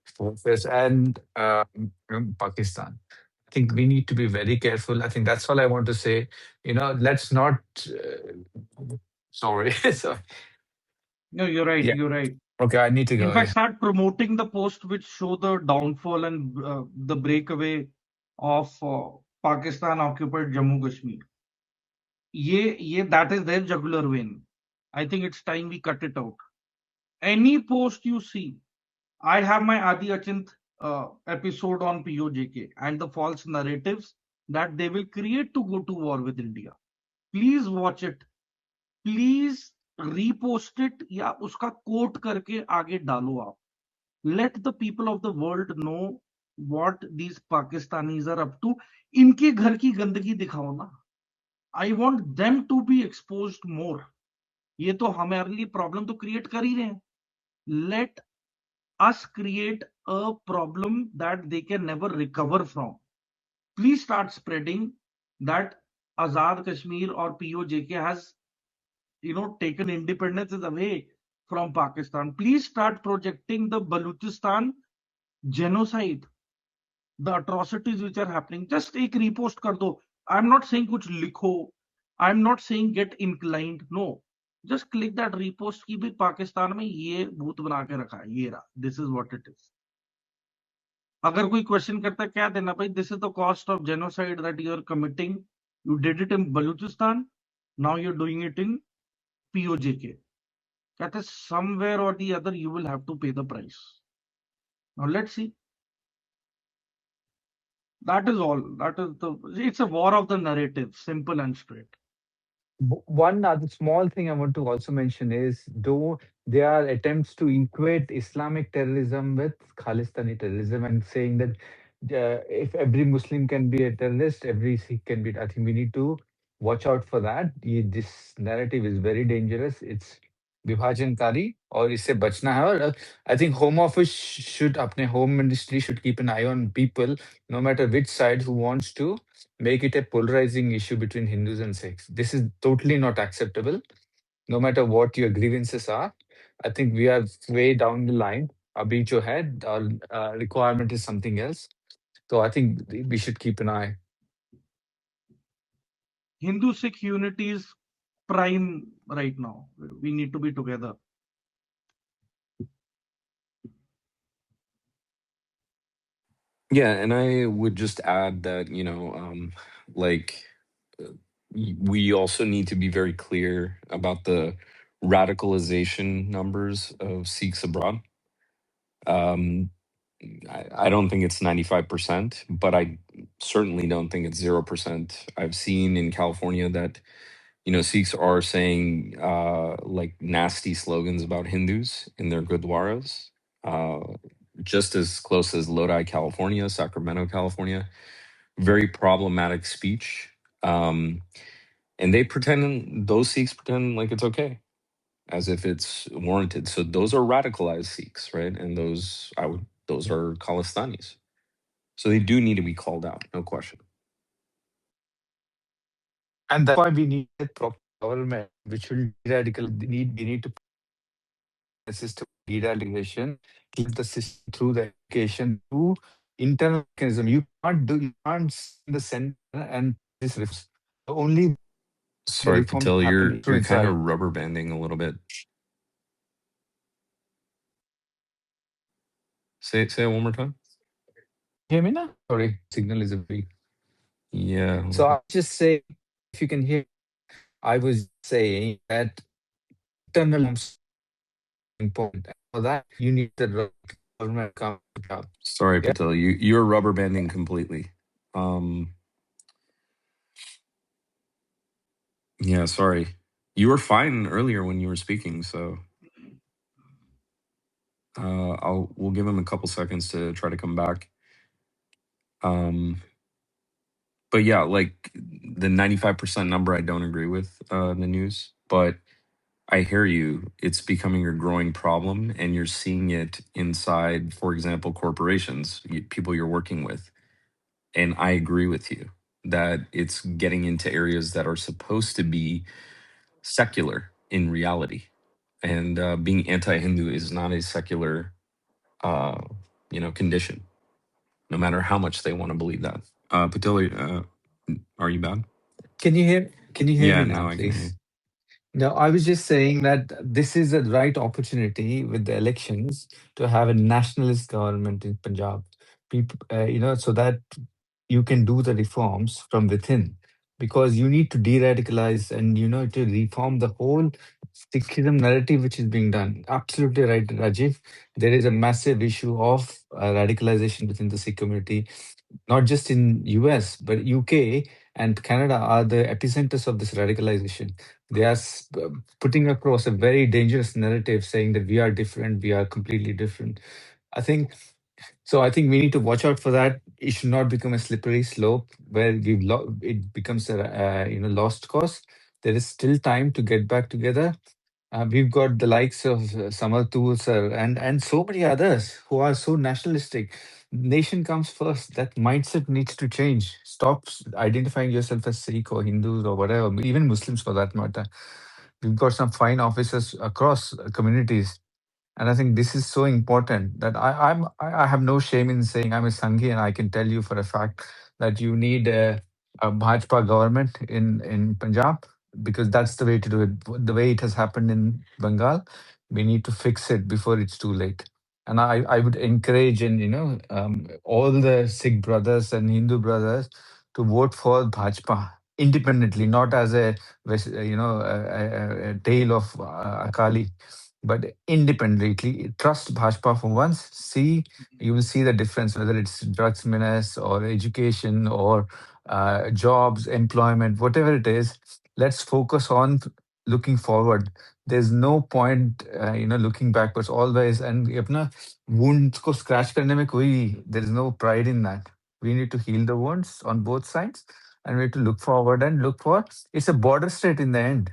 forces and Pakistan. I think we need to be very careful. I think that's all I want to say. Let's not. Sorry. So, No, you're right. yeah. You're right. Okay, I need to In go. fact, Yeah. start promoting the post which show the downfall and the breakaway of Pakistan occupied Jammu Kashmir. ये that is their jugular vein. I think it's time we cut it out. Any post you see, I have my Adi Achint episode on POJK and the false narratives that they will create to go to war with India. Please watch it. Please repost it या उसका quote करके आगे डालो आप. Let the people of the world know what these Pakistanis are up to. इनके घर की गंदगी दिखाओ ना. I want them to be exposed more. ये तो हमारे लिए प्रॉब्लम तो क्रिएट कर ही रहे हैं. Let us create a problem that they can never recover from. Please start spreading that Azad Kashmir or POJK has, taken independence away from Pakistan. Please start projecting the Baluchistan genocide, the atrocities which are happening. Just एक repost कर दो. I'm not saying कुछ लिखो. I'm not saying get inclined. No. Just click that repost की भी पाकिस्तान में ये भूत बना के रखा है, ये रहा. This is what it is. अगर कोई क्वेश्चन करता है क्या देना भाई, this is the cost of genocide that you are committing. You did it in Balochistan, now you are doing it in POJK. that is somewhere or the other you will have to pay the price. Now let's see. That is all. That is the. It's a war of the narrative, simple and straight. One other small thing I want to also mention is, though there are attempts to equate Islamic terrorism with Khalistani terrorism and saying that if every Muslim can be a terrorist, every Sikh can be. I think we need to watch out for that. This narrative is very dangerous. It's विभाजनकारी और इससे बचना है और I think Home Office should अपने Home Ministry should keep an eye on people no matter which side who wants to make it a polarizing issue between Hindus and Sikhs. This is totally not acceptable, no matter what your grievances are. I think we are way down the line. Abhi jo hai, our requirement is something else. So I think we should keep an eye. Hindu Sikh unity is prime right now. We need to be together. Yeah, and I would just add that, like we also need to be very clear about the radicalization numbers of Sikhs abroad. I don't think it's 95%, but I certainly don't think it's 0%. I've seen in California that, Sikhs are saying like nasty slogans about Hindus in their gurdwaras, uh, just as close as Lodi, California, Sacramento, California. Very problematic speech. And those Sikhs pretend like it's okay, as if it's warranted. So those are radicalized Sikhs, right? And those are Khalistanis. So they do need to be called out, no question. And that's why we need a proper government which will we need to put a system of de-radicalization, keep the system through the education, through internal mechanism. You can't sit in the center and this reforms. Only the Sorry, reforms Patil, happen through you're kind of inside. rubber banding a little bit. Say it one more time. Hear me now? Sorry, signal is a weak. Yeah. So I just say, if you can hear, I was saying that internal reforms are important. And for that, you need the right government to come to job. Sorry, Yeah. Patil, you're rubber banding completely. Yeah, sorry. You were fine earlier when you were speaking, so we'll give him a couple seconds to try to come back. But yeah, like the 95% number I don't agree with in the news, but I hear you. It's becoming a growing problem and you're seeing it inside, for example, corporations, people you're working with. And I agree with you that it's getting into areas that are supposed to be secular in reality. And being anti-Hindu is not a secular, uh, condition, no matter how much they want to believe that. Patil, are you bad? Can you hear? Can you hear Yeah, me now, now I can hear you. please? No, I was just saying that this is the right opportunity with the elections to have a nationalist government in Punjab. People, so that you can do the reforms from within, because you need to de-radicalize and to reform the whole Sikhism narrative which is being done. Absolutely right, Rajiv. There is a massive issue of radicalization within the Sikh community, not just in US but UK and Canada are the epicenters of this radicalization. They are putting across a very dangerous narrative saying that we are different, we are completely different. I think so. I think we need to watch out for that. It should not become a slippery slope where it becomes a lost cause. There is still time to get back together. We've got the likes of Samartur sir and so many others who are so nationalistic. Nation comes first. That mindset needs to change. Stop identifying yourself as Sikh or Hindus or whatever, even Muslims for that matter. We've got some fine officers across communities, and I think this is so important that I have no shame in saying I'm a Sanghi, and I can tell you for a fact that you need a Bhajpa government in Punjab, because that's the way to do it. The way it has happened in Bengal, we need to fix it before it's too late. And I would encourage all the Sikh brothers and Hindu brothers to vote for Bhajpa independently, not as a tale of Akali. but independently trust Bhajpa for once. See, you will see the difference whether it's drugs menace or education or jobs, employment, whatever it is. Let's focus on looking forward. There's no point, looking backwards always. And अपना wounds को scratch करने में कोई, there is no pride in that. We need to heal the wounds on both sides, and we need to look forward and look for. It's a border state in the end.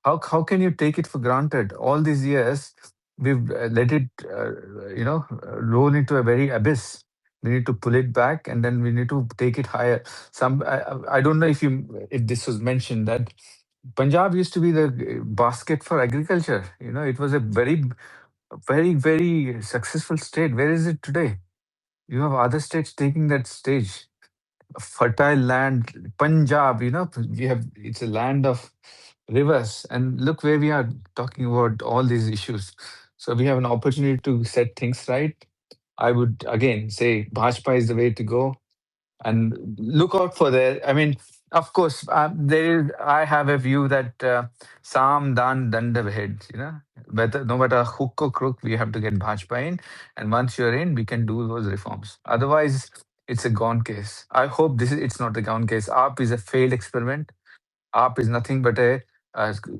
How can you take it for granted? All these years, we've let it, roll into a very abyss. We need to pull it back, and then we need to take it higher. I don't know if this was mentioned that Punjab used to be the basket for agriculture. It was a very, very, very successful state. Where is it today? You have other states taking that stage. Fertile land, Punjab, it's a land of rivers. And look where we are talking about all these issues. So we have an opportunity to set things right. I would again say Bhajpa is the way to go, and look out for there. I mean, of course, I have a view that Sam Dan Danda Bhed, whether no matter hook or crook, we have to get Bhajpa in, and once you're in, we can do those reforms. Otherwise, it's a gone case. I hope it's not a gone case. AAP is a failed experiment. AAP is nothing but a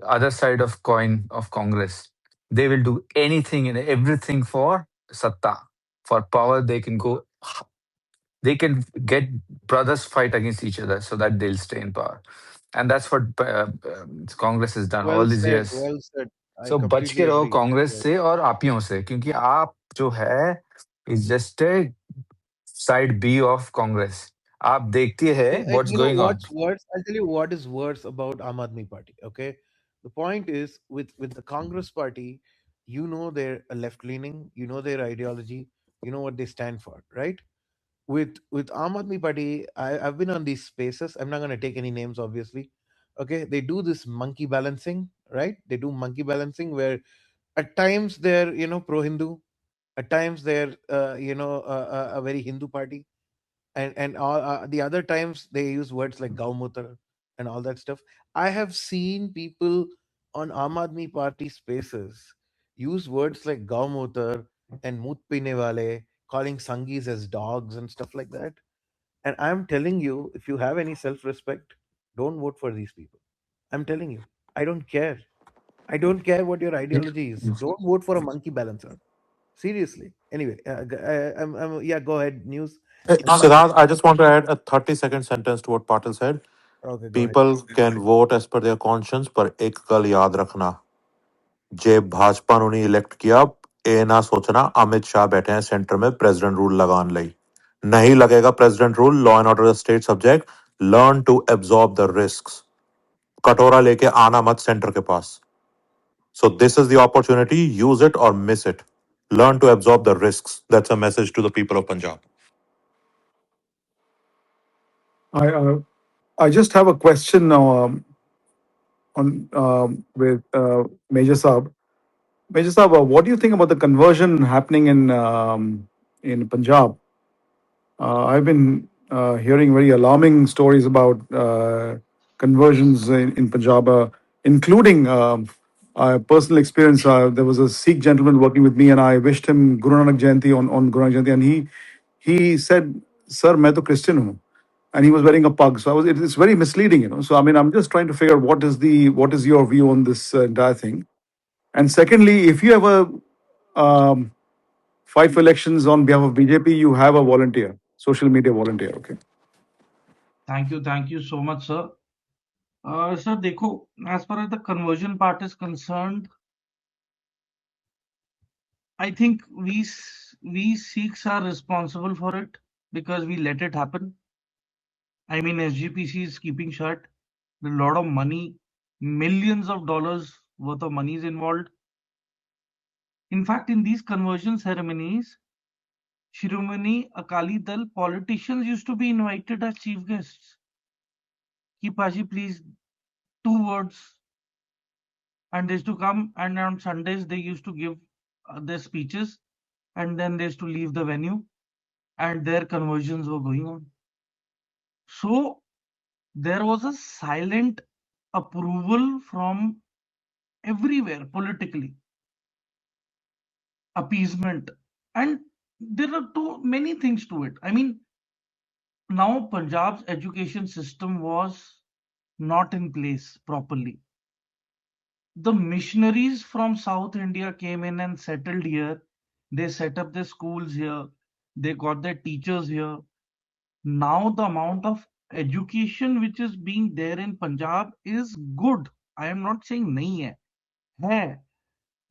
other side of coin of Congress. They will do anything and everything for satta, for power. They can get brothers fight against each other so that they'll stay in power. And that's what Congress has done all Well these said. years. Well said. I So बच completely के रहो agree. Congress Well से said. और आपियों से, क्योंकि आप जो है is just a side B of Congress. आप देखते हैं And what's you know going on. what's worse? I'll tell you what is worse about Aam Aadmi Party. Okay, the point is with the Congress Party, they're left leaning. You know their ideology. You know what they stand for, right? With Aam Aadmi Party, I've been on these spaces. I'm not gonna take any names, obviously. Okay, they do this monkey balancing, right? They do monkey balancing where at times they're pro-Hindu, at times they're a very Hindu party, and all the other times they use words like gaumutar and all that stuff. I have seen people on Aam Aadmi Party spaces use words like gaumutar and moot pine wale, calling sangis as dogs and stuff like that. And I'm telling you, if you have any self-respect, don't vote for these people. I'm telling you, I don't care. I don't care what your ideology is. Don't vote for a monkey balancer. Seriously. Anyway, yeah, go ahead, news. And then Siddharth, I just want to add a 30-second sentence to what Patil said. okay, go ahead. People can vote as per their conscience, पर एक गल याद रखना, जे भाजपा ਨੂੰ ਨਹੀਂ elect किया, ਇਹ ਨਾ सोचना अमित शाह बैठे हैं सेंटर में प्रेसिडेंट रूल लगाने ਲਈ. नहीं लगेगा president rule. Law and order state subject. Learn to absorb the risks. कटोरा लेके आना मत सेंटर के पास. So this is the opportunity. Use it or miss it. Learn to absorb the risks. That's a message to the people of Punjab. I I just have a question on with Major Saab. Major Saab, what do you think about the conversion happening in Punjab? I've been hearing very alarming stories about conversions in Punjab, including personal experience. There was a Sikh gentleman working with me, and I wished him Guru Nanak Jayanti on Guru Nanak Jayanti, and he said, "Sir, मैं तो Christian हूँ," and he was wearing a pug. So it's very misleading, you know. So I mean, I'm just trying to figure out what is your view on this entire thing. And secondly, if you ever um, fight for elections on behalf of BJP, you have a volunteer, social media volunteer. Okay. Thank you so much, sir. Sir, देखो, as far as the conversion part is concerned, I think we Sikhs are responsible for it because we let it happen. I mean, SGPC is keeping shut. There's a lot of money, millions of dollars worth of money is involved. In fact, in these conversion ceremonies, Shiromani Akali Dal politicians used to be invited as chief guests. Ki Paji, please, 2 words, and they used to come, and on Sundays they used to give their speeches, and then they used to leave the venue, and their conversions were going on. So there was a silent approval from everywhere politically. appeasement, and there are too many things to it. I mean, now Punjab's education system was not in place properly. The missionaries from South India came in and settled here. They set up their schools here. They got their teachers here. Now the amount of education which is being there in Punjab is good. I am not saying nahi hai,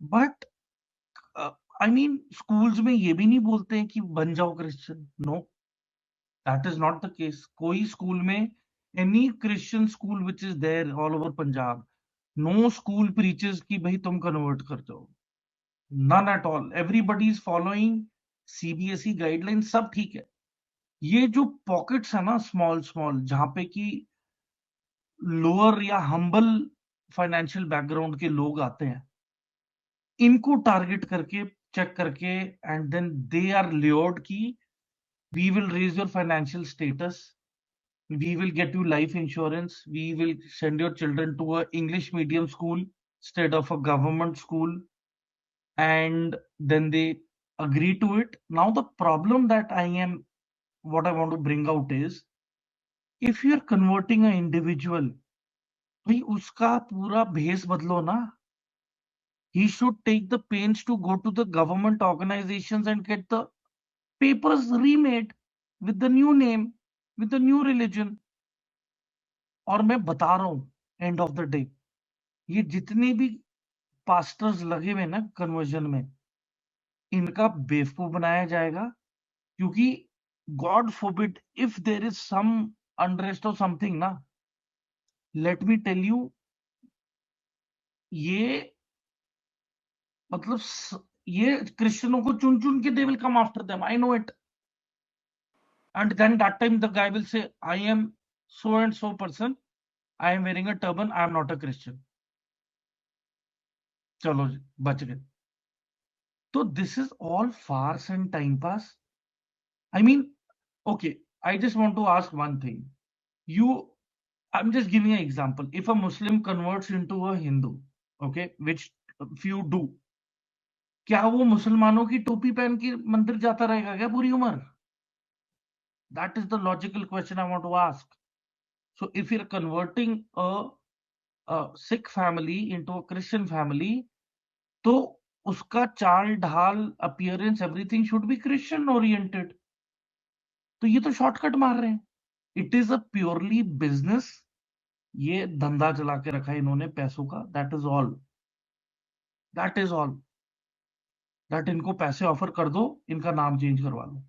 but I mean schools में ये भी नहीं बोलते हैं कि बन जाओ Christian. No, that is not the case. कोई school में any Christian school which is there all over Punjab, no school preaches कि भाई तुम convert कर जाओ. None at all. Everybody is following CBSE guidelines. सब ठीक है. ये जो पॉकेट्स है ना स्मॉल स्मॉल जहां पे कि लोअर या हम्बल फाइनेंशियल बैकग्राउंड के लोग आते हैं, इनको टारगेट करके चेक करके and then they are lured की we will raise your financial status, we will get you life insurance, we will send your children to a English medium school instead of a government school, and then they agree to it. Now the problem that what I want to bring out is, if you're converting an individual, भाई उसका पूरा भेस बदलो ना. He should take the pains to go to the government organizations and get the papers remade with the new name, with the new religion. और मैं बता रहा हूं, एंड ऑफ द डे ये जितने भी पास्टर्स लगे हुए ना कन्वर्जन में, इनका बेवकूफ बनाया जाएगा. क्योंकि God forbid if there is some unrest और समथिंग ना, लेट मी टेल यू, ये मतलब ये क्रिश्चियनों को चुन चुन के they will come after them. I know it. And then that time the guy will say, I am so and so person, I am wearing a turban, I am not a Christian. Chalo ji, bach gaye. So this is all farce and time pass. I mean, okay, I just want to ask one thing. I'm just giving an example. If a Muslim converts into a Hindu, okay, which few do, क्या वो मुसलमानों की टोपी पहन के मंदिर जाता रहेगा क्या पूरी उम्र? That is the logical question I want to ask. So if you're converting a Sikh family into a Christian family, तो उसका चाल ढाल appearance everything should be Christian oriented. तो ये तो शॉर्टकट मार रहे हैं. It is a purely business. ये धंधा चला के रखा है इन्होंने पैसों का. That is all. That is all. That इनको पैसे ऑफर कर दो, इनका नाम चेंज करवा लो.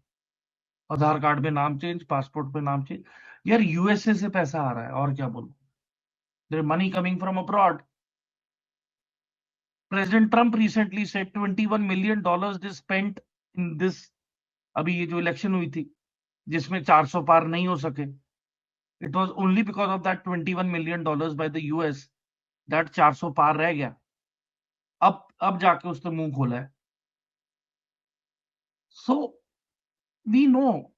आधार कार्ड पे नाम चेंज, पासपोर्ट पे नाम चेंज. यार यूएसए से पैसा आ रहा है, और क्या बोलूं. There is money coming from abroad. President Trump recently said $21 million they spent in this. अभी ये जो इलेक्शन हुई थी जिसमें 400 पार नहीं हो सके, it was only because of that $21 million by the US that 400 पार रह गया. अब जाके उसने मुंह खोला है. So we know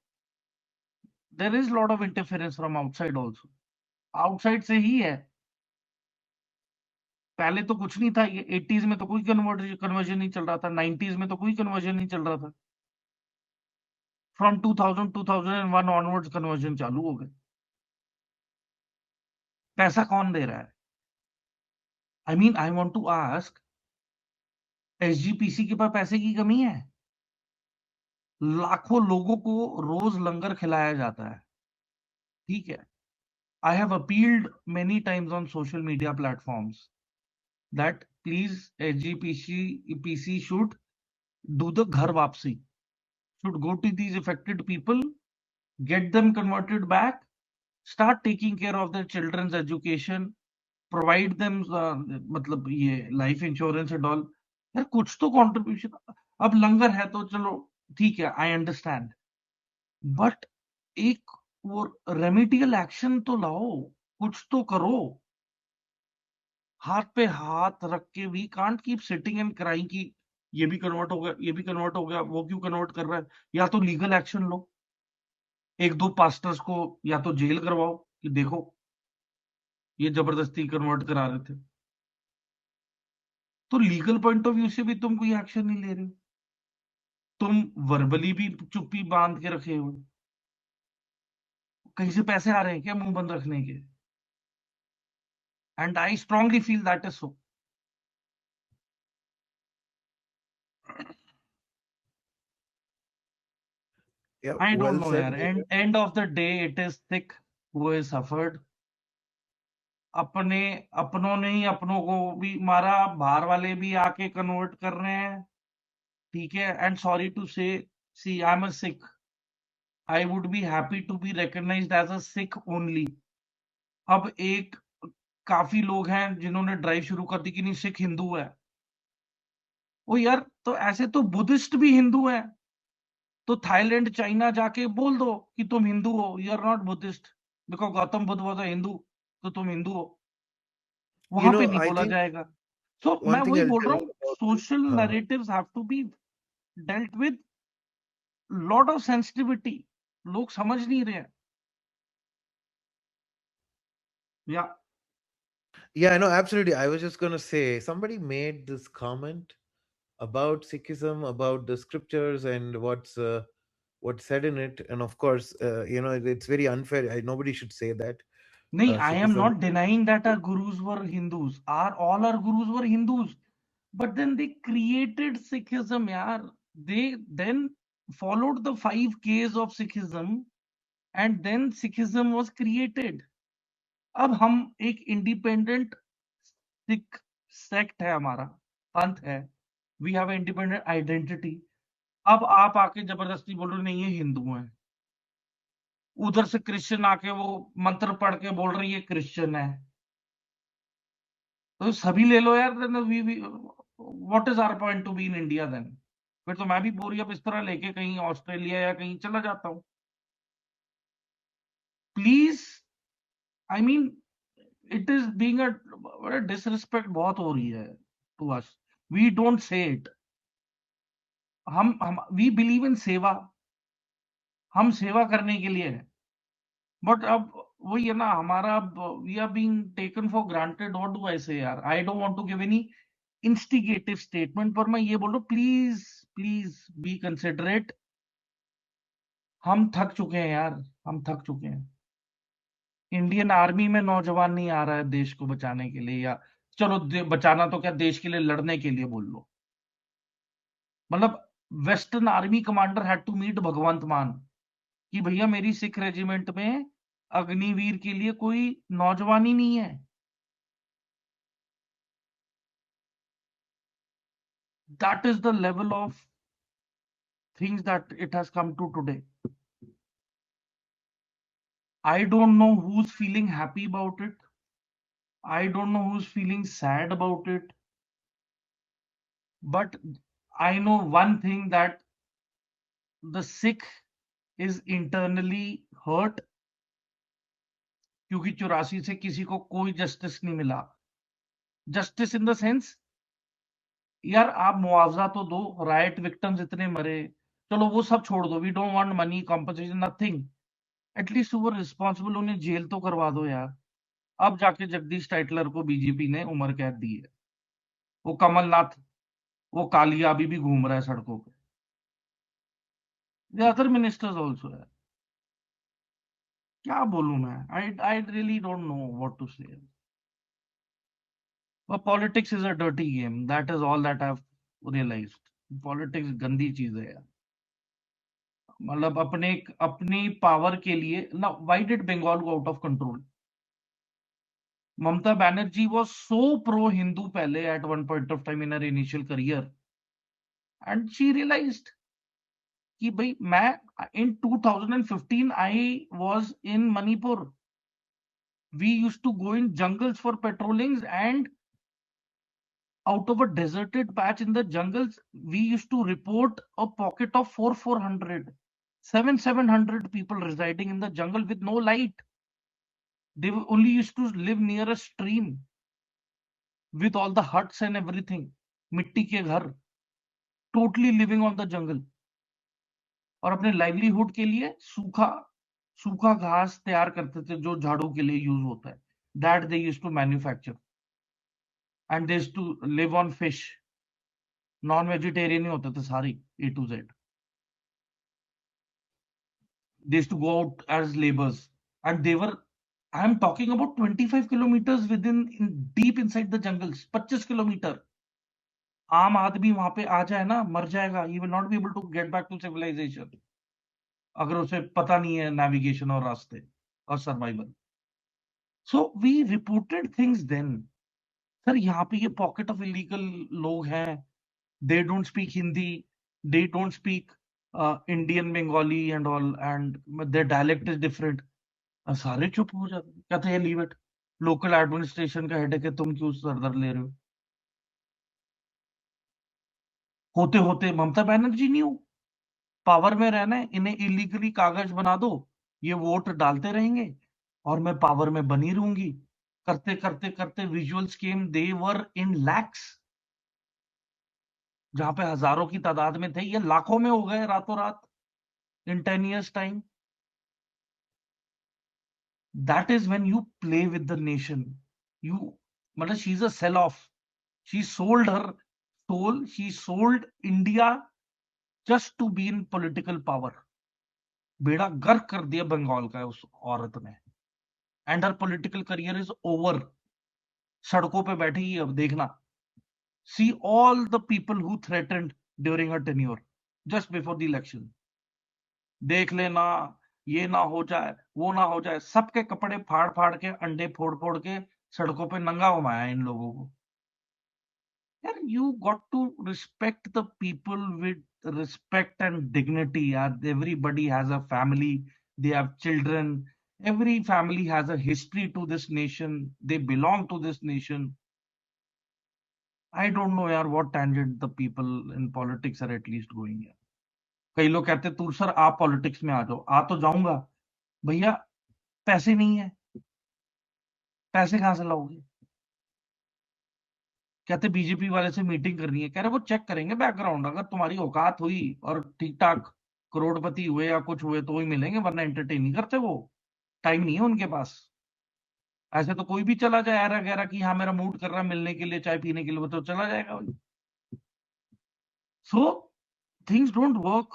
there is a lot of interference from outside also. Outside से ही है. पहले तो कुछ नहीं था. ये 80s में तो कोई कन्वर्जन नहीं चल रहा था. 90s में तो कोई कन्वर्जन नहीं चल रहा था. From 2000 2001 onwards कन्वर्जन चालू हो गए. पैसा कौन दे रहा है? I mean, I want to ask, SGPC के पास पैसे की कमी है? लाखों लोगों को रोज लंगर खिलाया जाता है. ठीक है. I have appealed many times on social media platforms that please SGPC should do the ghar वापसी, should go to these affected people, get them converted back, start taking care of their children's education, provide them मतलब ये life insurance and all. यार कुछ तो contribution. अब लंगर है तो चलो ठीक है, I understand, but एक वो रेमेडियल एक्शन तो लाओ, कुछ तो करो. हाथ पे हाथ रख के we can't keep sitting and crying कि ये भी कन्वर्ट हो गया, ये भी कन्वर्ट हो गया, वो क्यों कन्वर्ट कर रहा है. या तो लीगल एक्शन लो, एक दो पास्टर्स को या तो जेल करवाओ कि देखो ये जबरदस्ती कन्वर्ट करा रहे थे. तो लीगल पॉइंट ऑफ व्यू से भी तुम कोई एक्शन नहीं ले रहे हो. तुम वर्बली भी चुप्पी बांध के रखे हो, कहीं से पैसे आ रहे हैं क्या मुंह बंद रखने के? And I strongly feel that is so. Yeah, I don't well know said, यार. Major. End of the day it is thick who is suffered. अपने अपनों ने ही अपनों को भी मारा, बाहर वाले भी आके कन्वर्ट कर रहे हैं. ठीक है. And sorry to say, see I am a Sikh. I would be happy to be recognised as a Sikh only. अब एक काफी लोग हैं जिन्होंने ड्राइव शुरू कर दी कि नहीं सिख हिंदू है. ओ यार, तो ऐसे तो बुद्धिस्ट भी हिंदू है. तो थाईलैंड चाइना जाके बोल दो कि तुम हिंदू हो, you are not Buddhist, because Gautam Buddha was a Hindu, तो तुम हिंदू हो. You वहां पे know, नहीं I बोला think जाएगा. सो मैं one thing वही I'll बोल tell रहा you हूँ, about this. Social narratives have to be dealt with lot of sensitivity. लोग समझ नहीं रहे हैं. या Yeah, no, absolutely. I was just going to say somebody made this comment about Sikhism, about the scriptures and what's said in it, and of course, it's very unfair. Nobody should say that. नहीं, I am Sikhism. Not denying that our gurus were Hindus, are all our gurus were Hindus, but then they created Sikhism, yaar. They then followed the 5 Ks of Sikhism, and then Sikhism was created. अब हम एक independent Sikh sect है, हमारा पंथ है, we have independent identity. अब आप आके जबरदस्ती बोल रहे हो, नहीं ये हिंदू हैं. उधर से क्रिश्चियन आके वो मंत्र पढ़ के बोल रही है क्रिश्चियन है. तो सभी ले लो यार. What is our point to be in India then? फिर तो मैं भी बोरियत इस तरह लेके कहीं ऑस्ट्रेलिया या कहीं चला जाता हूँ. Please, I mean, it is being a disrespect बहुत हो रही है to us. We don't say it. हम वी बिलीव इन सेवा. हम सेवा करने के लिए है. बट अब वही है ना हमारा, we are being taken for granted. What do I say यार? I don't want to give any instigative statement, पर मैं ये बोल रहा हूँ, प्लीज प्लीज बी कंसिडरेट. हम थक चुके हैं यार, हम थक चुके हैं. इंडियन आर्मी में नौजवान नहीं आ रहा है देश को बचाने के लिए, या चलो बचाना तो क्या, देश के लिए लड़ने के लिए बोल लो. मतलब western army commander had to meet Bhagwant Mann कि भैया मेरी सिख रेजिमेंट में अग्निवीर के लिए कोई नौजवान ही नहीं है. That is the level of things that it has come to today. I don't know who's feeling happy about it. I don't know who's feeling sad about it. But I know one thing, that the Sikh is internally hurt, क्योंकि 84 से किसी को कोई justice नहीं मिला. Justice in the sense, यार आप मुआवजा तो दो. राइट विक्टिम्स इतने मरे, चलो वो सब छोड़ दो. We don't want money, compensation, nothing. At least वो रिस्पॉन्सिबल, उन्हें जेल तो करवा दो यार. अब जाके जगदीश टाइटलर को बीजेपी ने उम्र कैद दी है. वो कमलनाथ, वो कालिया अभी भी घूम रहा है सड़कों पे. द अदर मिनिस्टर्स आल्सो है. क्या बोलूं मैं? I really don't know what to say. But politics is a dirty game. That is all that I have realised. Politics गंदी चीज है यार. मतलब अपनी पावर के लिए ना. Why did Bengal go out of control? Mamata Banerjee was so pro Hindu पहले at one point of time in her initial career, and she realised कि भाई मैं, in 2015 I was in Manipur. We used to go in jungles for patrollings, and out of a deserted patch in the jungles, we used to report a pocket of 400, 700 people residing in the jungle with no light. They only used to live near a stream with all the huts and everything. मिट्टी के घर, totally living on the jungle. और अपने livelihood के लिए सूखा सूखा घास तैयार करते थे जो झाड़ू के लिए यूज होता है. That they used to manufacture, and they used to live on fish. Non vegetarian ही होते थे सारी A to Z. They used to go out as laborers, and they were. I am talking about 25 kilometers deep inside the jungles. 25 kilometer. आम आदमी वहां पे आ जाए ना, मर जाएगा. He will not be able to get back to civilization. अगर उसे पता नहीं है navigation और रास्ते और survival. So we reported things then. Sir यहाँ पे ये पॉकेट ऑफ इलीगल लोग हैं. They don't speak Hindi. They don't speak Indian Bengali and all, and their dialect is different. सारे चुप हो जाते हैं, कहते हैं लीव इट. लोकल एडमिनिस्ट्रेशन का हेडेक है, तुम क्यों सरदर्द ले रहे हो? होते होते ममता बनर्जी नहीं हो, पावर में रहना है, इन्हें इलीगली कागज बना दो, ये वोट डालते रहेंगे और मैं पावर में बनी रहूंगी. करते करते करते विजुअल्स केम, दे वर इन लैक्स. जहां पे हजारों की तादाद में थे, ये लाखों में हो गए रातों रात इन 10 years time. That is when you play with the nation. You, मतलब she's a sell off. She sold her soul. She sold India just to be in political power. बेड़ा गर्क कर दिया बंगाल का उस औरत ने. And her political career is over. सड़कों पे बैठी ही अब देखना. See all the people who threatened during her tenure, just before the election. देख लेना, ये ना हो जाए, वो ना हो जाए. सबके कपड़े फाड़ फाड़ के, अंडे फोड़ फोड़ के सड़कों पे नंगा घुमाया इन लोगों को. यार, you got to respect the people with respect and dignity. यार, everybody has a family, they have children. Every family has a history to this nation. They belong to this nation. I don't know यार what tangent the people in politics are at least going here. कई लोग कहते तू sir आप politics में आ जाओ. आ तो जाऊंगा भैया, पैसे नहीं है. पैसे कहां से लाओगे? कहते बीजेपी वाले से मीटिंग करनी है. कह रहे वो चेक करेंगे बैकग्राउंड. अगर तुम्हारी औकात हुई और ठीक ठाक करोड़पति हुए या कुछ हुए तो ही मिलेंगे, वरना एंटरटेन नहीं करते. वो टाइम नहीं है उनके पास. ऐसे तो कोई भी चला जाए यार वगैरह कि हाँ मेरा मूड कर रहा है मिलने के लिए, चाय पीने के लिए, वो तो चला जाएगा. So things don't work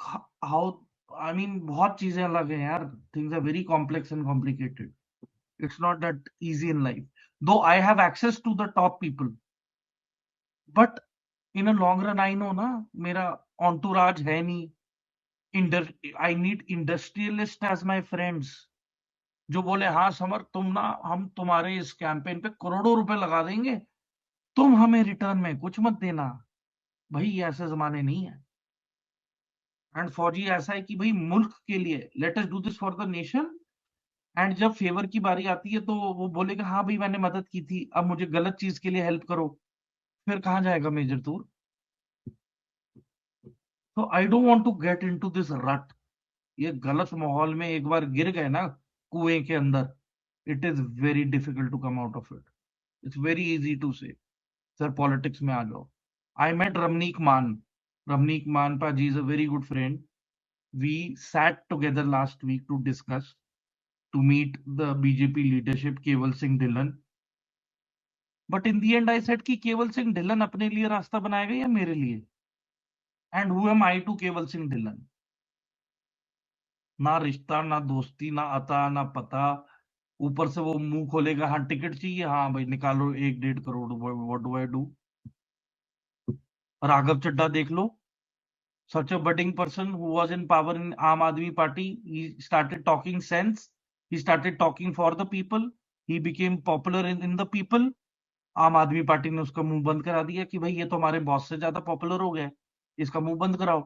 how, I mean बहुत चीजें अलग है यार. Things are very complex and complicated. It's not that easy in life. Though I have access to the top people, but in a long run I know ना, मेरा entourage है नहीं. I need industrialist as my friends, जो बोले हाँ summer तुम ना, हम तुम्हारे इस कैंपेन पे करोड़ों रुपए लगा देंगे, तुम हमें रिटर्न में कुछ मत देना. भाई ये ऐसे जमाने नहीं है. एंड फौजी ऐसा है कि भाई मुल्क के लिए let us do this for the nation. And जब फेवर की बारी आती है तो वो बोलेगा हाँ भाई मैंने मदद की थी, अब मुझे गलत चीज के लिए हेल्प करो. फिर कहाँ जाएगा मेजर तूर? तो I don't want to get into this rut. ये गलत माहौल में एक बार गिर गए ना कुएं के अंदर, it is very difficult to come out of it. It's very easy to say sir politics में आ जाओ. आई मेट रमनीक मान. रमनीक मान पाजी is a very good friend. We sat together last week to discuss, to meet the BJP leadership, Keval Singh Dhillon. But in the end, I said कि केवल सिंह ढिल्लन अपने लिए रास्ता बनाएगा या मेरे लिए? And who am I to केवल सिंह ढिल्लन? ना रिश्ता, ना दोस्ती, ना अता, ना पता. ऊपर से वो मुंह खोलेगा हाँ टिकट चाहिए, हाँ भाई निकालो 1-1.5 crore. What do I do? Raghav Chadha देख लो. Such a budding person who was in power in Aam Aadmi Party, he started talking sense. He started talking for the people. He became popular in the people. आम आदमी party ने उसका मुंह बंद करा दिया कि भाई ये तो हमारे बॉस से ज्यादा पॉपुलर हो गया, इसका मुंह बंद कराओ.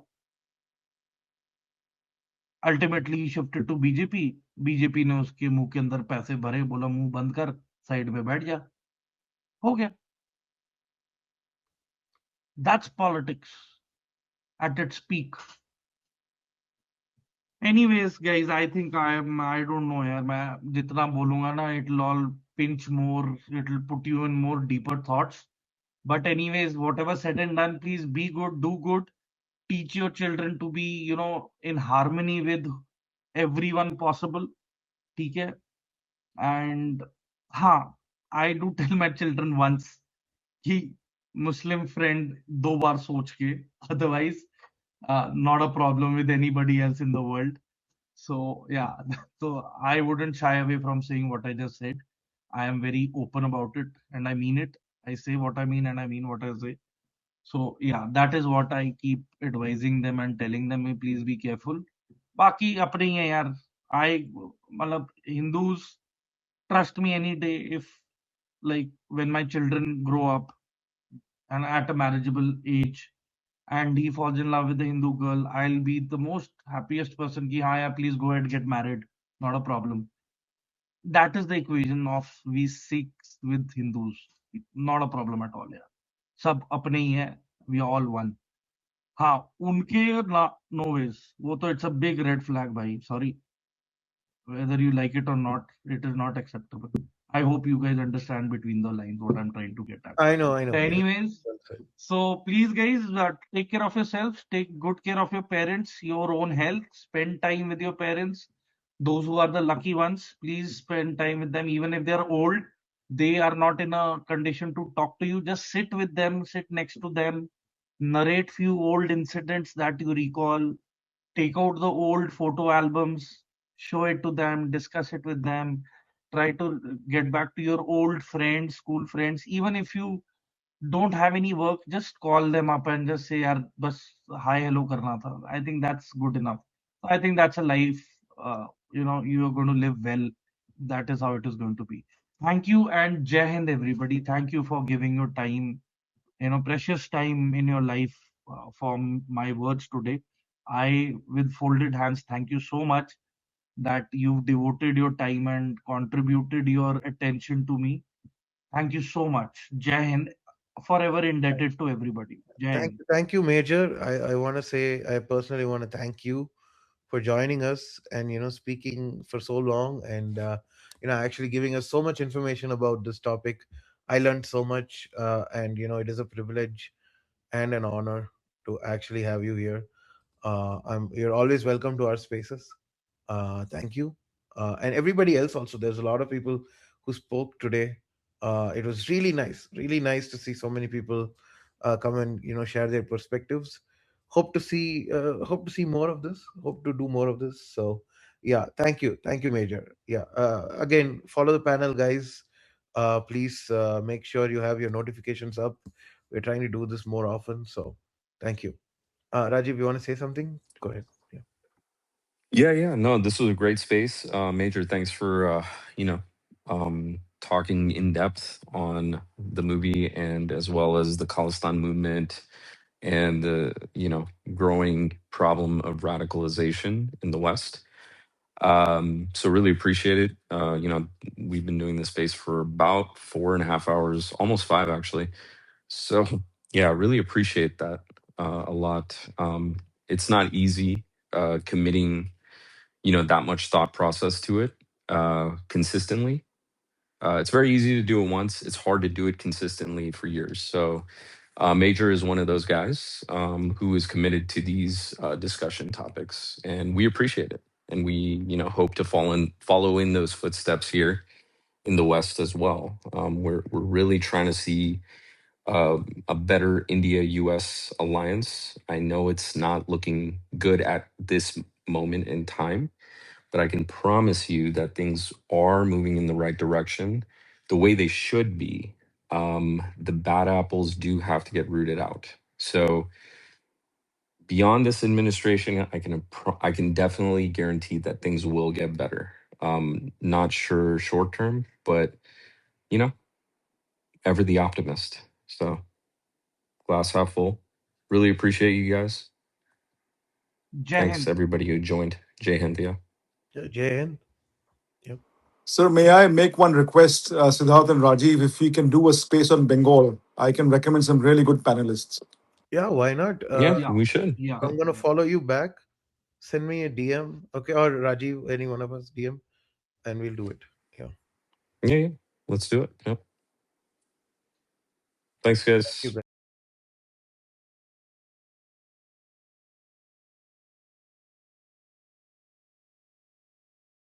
Ultimately he shifted to BJP. BJP ने उसके मुंह के अंदर पैसे भरे, बोला मुंह बंद कर, साइड में बैठ जा. हो गया. That's politics at its peak. Anyways, guys, I think I don't know यार, मैं जितना बोलूंगा ना, it'll all pinch more, it'll put you in more deeper thoughts. But anyways, whatever said and done, please be good, do good, teach your children to be, in harmony with everyone possible. ठीक है? And हाँ, I do tell my children once कि Muslim friend 2 बार सोच के, otherwise not a problem with anybody else in the world. So yeah, so I wouldn't shy away from saying what I just said. I am very open about it and I mean it. I say what I mean and I mean what I say. So yeah, that is what I keep advising them and telling them, please be careful. बाकी अपने ही है यार. I मतलब Hindus, trust me any day, if like when my children grow up and at a marriageable age and he falls in love with a Hindu girl, I'll be the most happiest person ki हाँ यार please go ahead, get married, not a problem. That is the equation of we Sikhs with Hindus, not a problem at all यार. सब अपने ही है, we are all one. हाँ उनके no veg, वो तो it's a big red flag भाई, sorry, whether you like it or not, it is not acceptable. I hope you guys understand between the lines what I'm trying to get at. I know. Yeah. Anyways, Well said. so please guys, take care of yourselves, take good care of your parents, your own health, spend time with your parents. Those who are the lucky ones, please spend time with them. Even if they are old, they are not in a condition to talk to you, just sit with them, sit next to them, narrate few old incidents that you recall, take out the old photo albums, show it to them, discuss it with them, try to get back to your old friends, school friends. Even if you don't have any work, just call them up and just say, yaar, bas hi, hello karna tha. I think that's good enough. I think that's a life, you are going to live well. That is how it is going to be. Thank you and Jai Hind, everybody. Thank you for giving your time, precious time in your life for my words today. I, with folded hands, thank you so much that you've devoted your time and contributed your attention to me. Thank you so much. Jai Hind. Forever indebted to everybody. Jai Hind. Thank you, Major. I want to say, I personally want to thank you for joining us and speaking for so long and actually giving us so much information about this topic. I learned so much, and it is a privilege and an honor to actually have you here. You're always welcome to our spaces. Thank you. And everybody else also. There's a lot of people who spoke today. It was really nice to see so many people come and share their perspectives. Hope to see more of this. Hope to do more of this. So yeah, thank you, Major. Yeah. Again, follow the panel, guys. Please make sure you have your notifications up. We're trying to do this more often. So thank you. Rajiv, you want to say something? Go ahead. Yeah. Yeah. No, this was a great space. Major, thanks for talking in depth on the movie and as well as the Khalistan movement and the growing problem of radicalization in the West. So really appreciate it. We've been doing this space for about 4.5 hours, almost 5 actually. So yeah, really appreciate that a lot. It's not easy committing that much thought process to it consistently. It's very easy to do it once. It's hard to do it consistently for years. So Major is one of those guys who is committed to these discussion topics, and we appreciate it. And we, hope to follow in those footsteps here in the West as well. We're really trying to see a better India-U.S. alliance. I know it's not looking good at this moment in time, but I can promise you that things are moving in the right direction, the way they should be. The bad apples do have to get rooted out. So beyond this administration, I can definitely guarantee that things will get better. Not sure short term, but you know, ever the optimist. So glass half full. Really appreciate you guys. Jai Thanks Hind. everybody who joined. Jay Hinthia. Jay Hind. Yep. Sir, may I make one request, Siddharth and Rajiv, if we can do a space on Bengal? I can recommend some really good panelists. Yeah, why not? Yeah, Yeah. we should. Yeah. I'm gonna follow you back. Send me a DM, okay, or Rajiv, any one of us DM, and we'll do it. Yeah. Yeah. Let's do it. Yep. Thanks, Thank you, guys. guys.